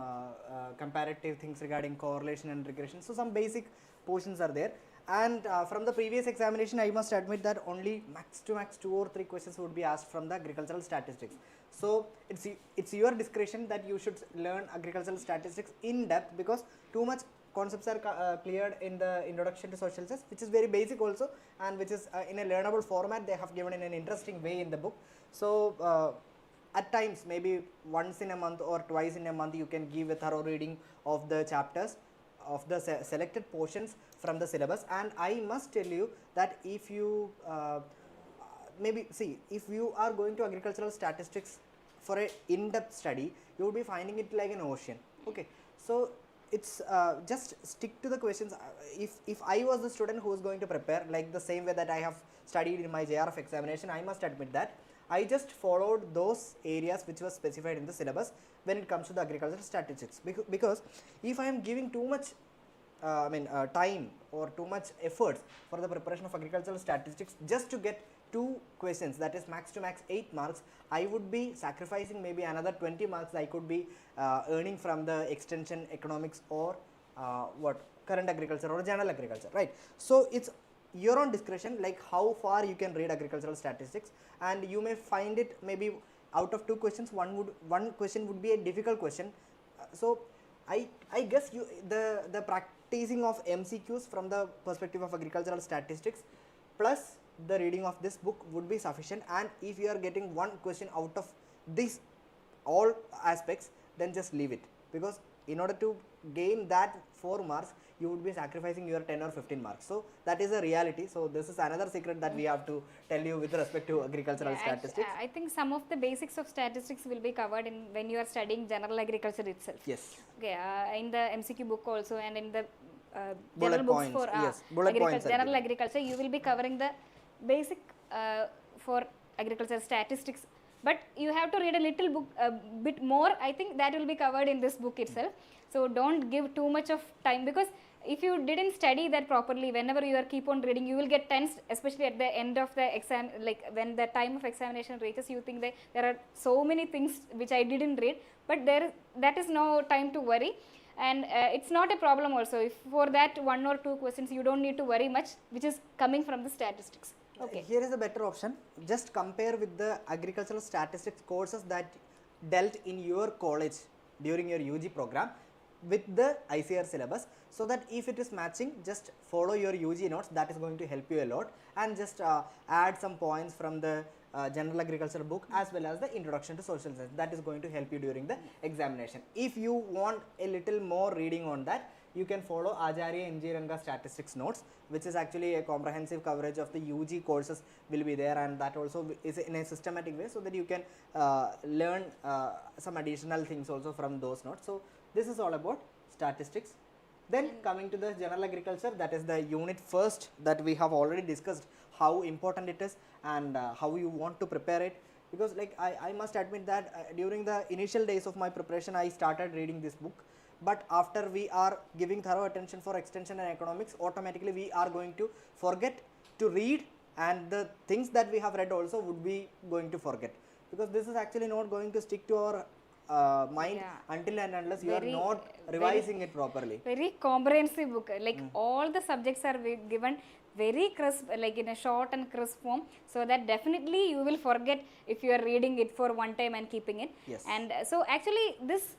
comparative things regarding correlation and regression. So some basic portions are there, and from the previous examination I must admit that only max 2 or 3 questions would be asked from the agricultural statistics. So it's your discretion that you should learn agricultural statistics in depth, because too much concepts are cleared in the Introduction to Social Sciences, which is very basic also, and which is in a learnable format they have given in an interesting way in the book. So at times, maybe once in a month or twice in a month, you can give a thorough reading of the chapters, of the selected portions from the syllabus. And I must tell you that if you if you are going to agricultural statistics for a in-depth study, you will be finding it like an ocean. Okay, so it's just stick to the questions. If I was the student who is going to prepare like the same way that I have studied in my JRF examination, I must admit that I just followed those areas which was specified in the syllabus when it comes to the agricultural statistics, because if I am giving too much time or too much efforts for the preparation of agricultural statistics just to get 2 questions, that is max to max 8 marks, I would be sacrificing maybe another 20 marks I could be earning from the extension economics or current agriculture or general agriculture, right? So it's your own discretion, like how far you can read agricultural statistics, and you may find it maybe out of 2 questions, one question would be a difficult question. So I guess the practicing of MCQs from the perspective of agricultural statistics plus the reading of this book would be sufficient. And if you are getting one question out of these all aspects, then just leave it, because in order to gain that 4 marks you would be sacrificing your 10 or 15 marks. So that is a reality. So this is another secret that we have to tell you with respect to agricultural statistics. I think some of the basics of statistics will be covered in when you are studying general agriculture itself. Yes. Okay, in the MCQ book also, and in the bullet general books points, for yes, bullet points general agriculture, you will be covering the basic for agriculture statistics, but you have to read a little book, a bit more. I think that will be covered in this book itself. So don't give too much of time, because if you didn't study that properly, whenever you are keep on reading, you will get tensed, especially at the end of the exam, like when the time of examination reaches, you think that there are so many things which I didn't read, but that is no time to worry. And it's not a problem also, if for that 1 or 2 questions you don't need to worry much, which is coming from the statistics. Okay. Here is a better option. Just compare with the agricultural statistics courses that dealt in your college during your UG program with the ICAR syllabus, so that if it is matching, just follow your UG notes. That is going to help you a lot, and just add some points from the general agriculture book as well as the Introduction to Social Science. That is going to help you during the examination. If you want a little more reading on that, you can follow Acharya MG Ranga statistics notes, which is actually a comprehensive coverage of the UG courses will be there, and that also is in a systematic way, so that you can learn some additional things also from those notes. So this is all about statistics. Then coming to the general agriculture, that is the unit first that we have already discussed how important it is and how you want to prepare it, because like I must admit that during the initial days of my preparation I started reading this book, but after we are giving thorough attention for extension and economics, automatically we are going to forget to read, and the things that we have read also would be going to forget, because this is actually not going to stick to our mind until and unless you are not revising it properly. Very comprehensive book, like all the subjects are given very crisp, like in a short and crisp form, so that definitely you will forget if you are reading it for one time and keeping it. Yes. And so actually this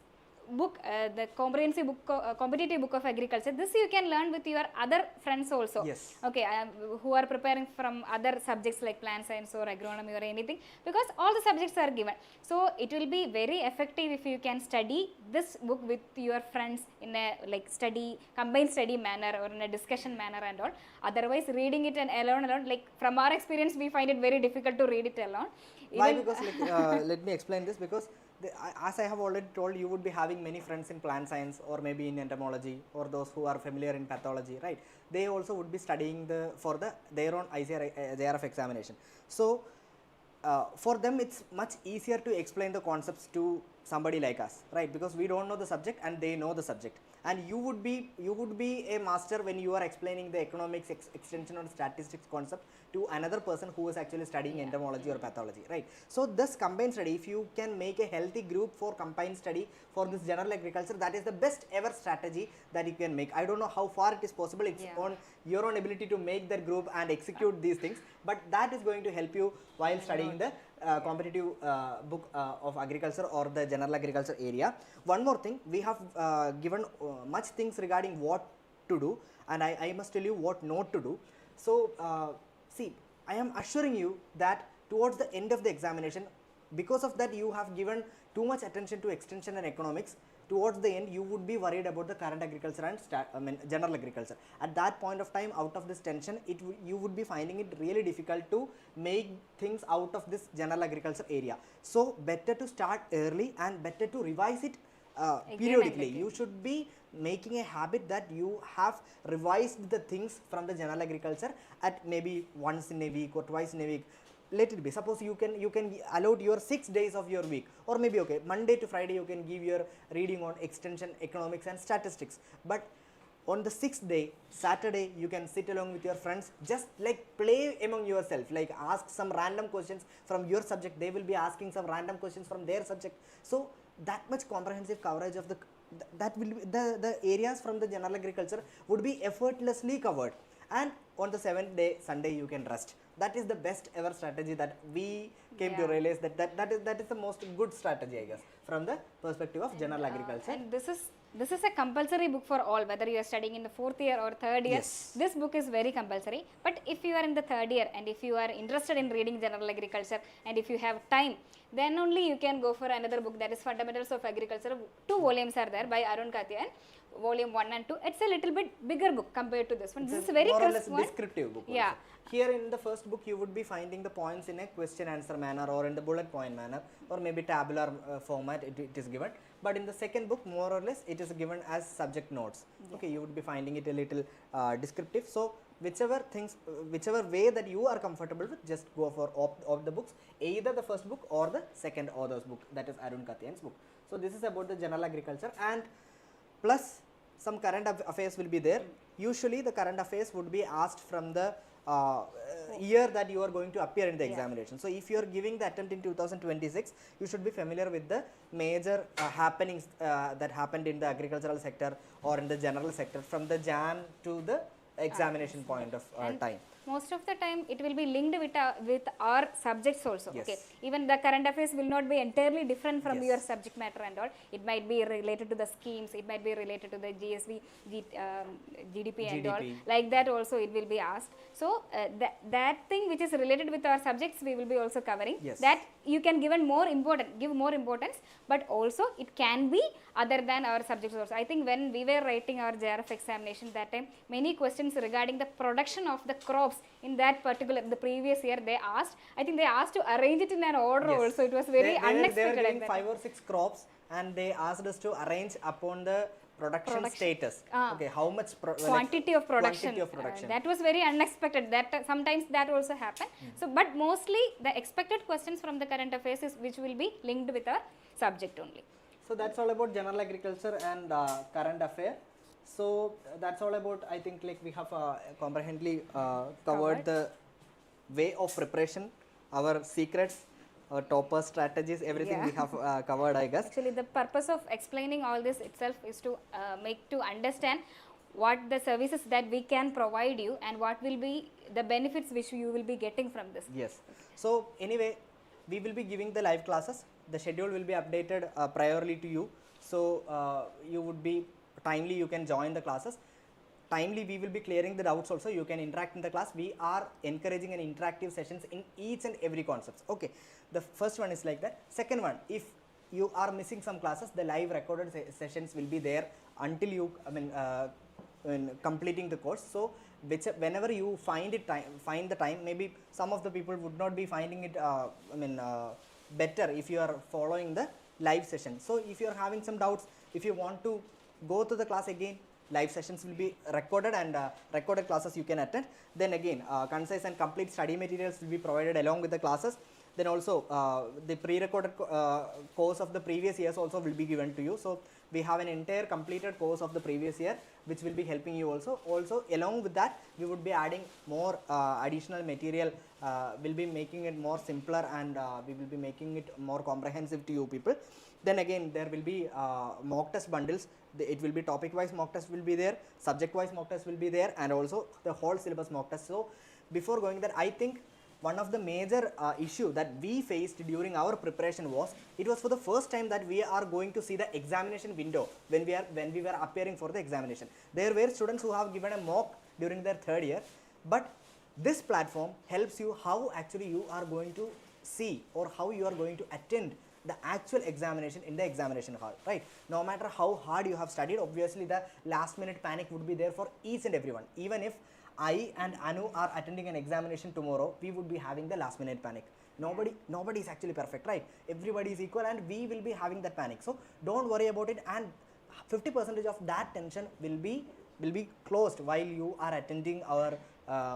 book, the comprehensive book, competitive book of agriculture, this you can learn with your other friends also. Yes. Okay, who are preparing from other subjects like plant science or agronomy or anything, because all the subjects are given. So it will be very effective if you can study this book with your friends in a like combined study manner or in a discussion manner and all. Otherwise reading it and alone, like from our experience we find it very difficult to read it alone. Why? Because let me explain this, because as I have already told, you would be having many friends in plant science or maybe in entomology, or those who are familiar in pathology, right? They also would be studying for their own ICAR JRF examination. So for them it's much easier to explain the concepts to somebody like us, right? Because we don't know the subject and they know the subject, and you would be a master when you are explaining the economics extension or statistics concept to another person who is actually studying entomology or pathology, right? So this combined study, if you can make a healthy group for combined study for this general agriculture, that is the best ever strategy that you can make. I don't know how far it is possible, it's on your own ability to make that group and execute these things, but that is going to help you while studying the competitive book of agriculture or the general agriculture area. One more thing, we have given much things regarding what to do, and I must tell you what not to do. So see, I am assuring you that towards the end of the examination, because of that you have given too much attention to extension and economics, towards the end you would be worried about the current agriculture and general agriculture. At that point of time, out of this tension, you would be finding it really difficult to make things out of this general agriculture area. So better to start early and better to revise it periodically. You should be making a habit that you have revised the things from the general agriculture at maybe once in a week or twice in a week. Let it be, suppose you can allot your 6 days of your week, or maybe okay, Monday to Friday you can give your reading on extension, economics and statistics, but on the 6th day, Saturday, you can sit along with your friends, just like play among yourself, like ask some random questions from your subject, they will be asking some random questions from their subject. So that much comprehensive coverage of the areas from the general agriculture would be effortlessly covered, and on the 7th day, Sunday, you can rest. That is the best ever strategy that we came to realize that is the most good strategy, I guess, from the perspective of general agriculture. And this is a compulsory book for all, whether you are studying in the 4th year or 3rd year. Yes. This book is very compulsory. But if you are in the 3rd year and if you are interested in reading general agriculture and if you have time, then only you can go for another book, that is Fundamentals of Agriculture. 2 volumes are there by Arun Katyan, volume 1 and 2. It's a little bit bigger book compared to this one. This is a very more or less crisp one. descriptive book. Yeah. Also. Here in the first book, you would be finding the points in a question answer manner or in the bullet point manner, or maybe tabular format it is given. But in the second book, more or less, it is given as subject notes. Yeah. Okay, you would be finding it a little descriptive. So whichever way that you are comfortable with, just go for opt the books, either the first book or the second author's book, that is Arun Katyan's book. So this is about the general agriculture, and plus some current affairs will be there. Usually the current affairs would be asked from the year that you are going to appear in the examination. So if you are giving the attempt in 2026, you should be familiar with the major happenings that happened in the agricultural sector or in the general sector from the Jan to the examination point of time. Most of the time it will be linked with our subjects also. Yes. Okay, even the current affairs will not be entirely different from your subject matter and all. It might be related to the schemes, it might be related to the GSV, GDP and all, like that also it will be asked. So that thing which is related with our subjects we will be also covering. Yes. That you can give more importance, but also it can be other than our subjects also. I think when we were writing our JRF examination that time, many questions regarding the production of the crops in that particular, the previous year they asked, I think they asked to arrange it in an order also. It was very unexpected. They were giving 5 or 6 crops and they asked us to arrange upon the production status. Okay, how much quantity of production. That was very unexpected. That sometimes that also happened. So, but mostly the expected questions from the current affairs is which will be linked with our subject only. So that's all about general agriculture and current affair. So that's all about, I think, like we have comprehensively covered the way of preparation, our secrets, our topper strategies, everything we Yeah. have covered, I guess. Actually, the purpose of explaining all this itself is to make to understand what the services that we can provide you and what will be the benefits which you will be getting from this. Yes. So anyway, we will be giving the live classes. The schedule will be updated priorly to you. So you would be timely, you can join the classes. Timely, we will be clearing the doubts also. You can interact in the class. We are encouraging an interactive sessions in each and every concepts. Okay. The first one is like that. Second one, if you are missing some classes, the live recorded sessions will be there until you, when completing the course. So whenever you find the time, maybe some of the people would not be finding it better if you are following the live session. So if you are having some doubts, if you want to go to the class again, live sessions will be recorded, and recorded classes you can attend. Then again, concise and complete study materials will be provided along with the classes. Then also the pre-recorded course of the previous years also will be given to you. So we have an entire completed course of the previous year which will be helping you also. Also along with that, we would be adding more additional material, will be making it more simpler, and we will be making it more comprehensive to you people. Then again, there will be mock test bundles. It will be topic wise mock test will be there, subject wise mock test will be there, and also the whole syllabus mock test. So before going there, I think one of the major issue that we faced during our preparation was, it was for the first time that we are going to see the examination window when we were appearing for the examination. There were students who have given a mock during their third year, but this platform helps you how actually you are going to see or how you are going to attend the actual examination in the examination hall, right? No matter how hard you have studied, obviously the last minute panic would be there for each and everyone. Even if I and Anu are attending an examination tomorrow, we would be having the last minute panic. Nobody is actually perfect, right? Everybody is equal, and we will be having that panic. So don't worry about it, and 50% of that tension will be closed while you are attending our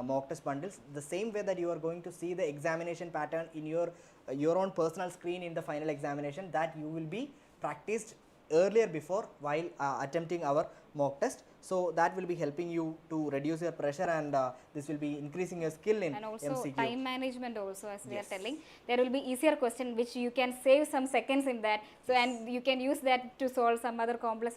mock test bundles. The same way that you are going to see the examination pattern in your own personal screen in the final examination, that you will be practiced earlier before while attempting our mock test. So that will be helping you to reduce your pressure, and this will be increasing your skill in and also MCQ. time management also, as we are Yes. telling, there will be easier question which you can save some seconds in that, so and you can use that to solve some other complex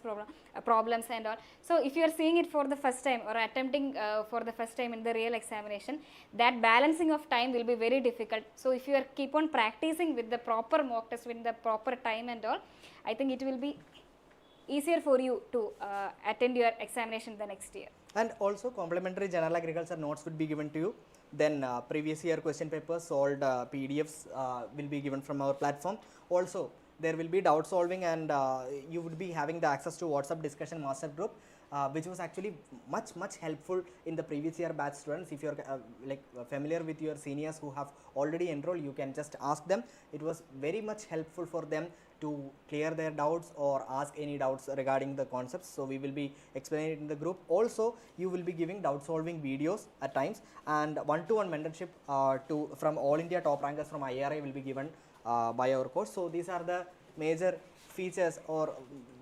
problems and all. So if you are seeing it for the first time or attempting for the first time in the real examination, that balancing of time will be very difficult. So if you are keep on practicing with the proper mock test, with the proper time and all, I think it will be easier for you to attend your examination the next year. And also complementary general agriculture notes would be given to you. Then previous year question papers solved PDFs will be given from our platform. Also there will be doubt solving, and you would be having the access to WhatsApp discussion master group, which was actually much helpful in the previous year batch students. If you are familiar with your seniors who have already enrolled, you can just ask them. It was very much helpful for them to clear their doubts or ask any doubts regarding the concepts. So we will be explaining it in the group. Also you will be giving doubt solving videos at times, and one-to-one mentorship from all India top rankers from IRI will be given by our course. So these are the major features or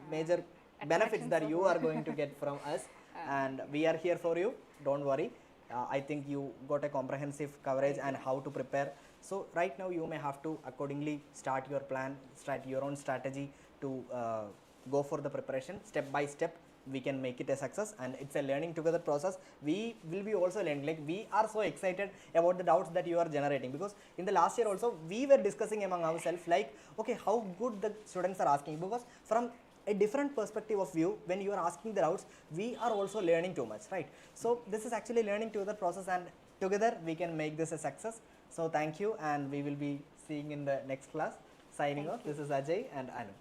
major benefits that you are going to get from us, and we are here for you. Don't worry. I think you got a comprehensive coverage and how to prepare. So right now you may have to accordingly start your plan, start your own strategy to go for the preparation step by step. We can make it a success, and it's a learning together process. We will be also learning, like we are so excited about the doubts that you are generating, because in the last year also we were discussing among ourselves, like, okay, how good the students are asking, because from a different perspective of view, when you are asking the doubts, we are also learning too much, right? So this is actually learning together process, and together we can make this a success. So thank you, and we will be seeing in the next class. Signing off, this is Ajay and Anu.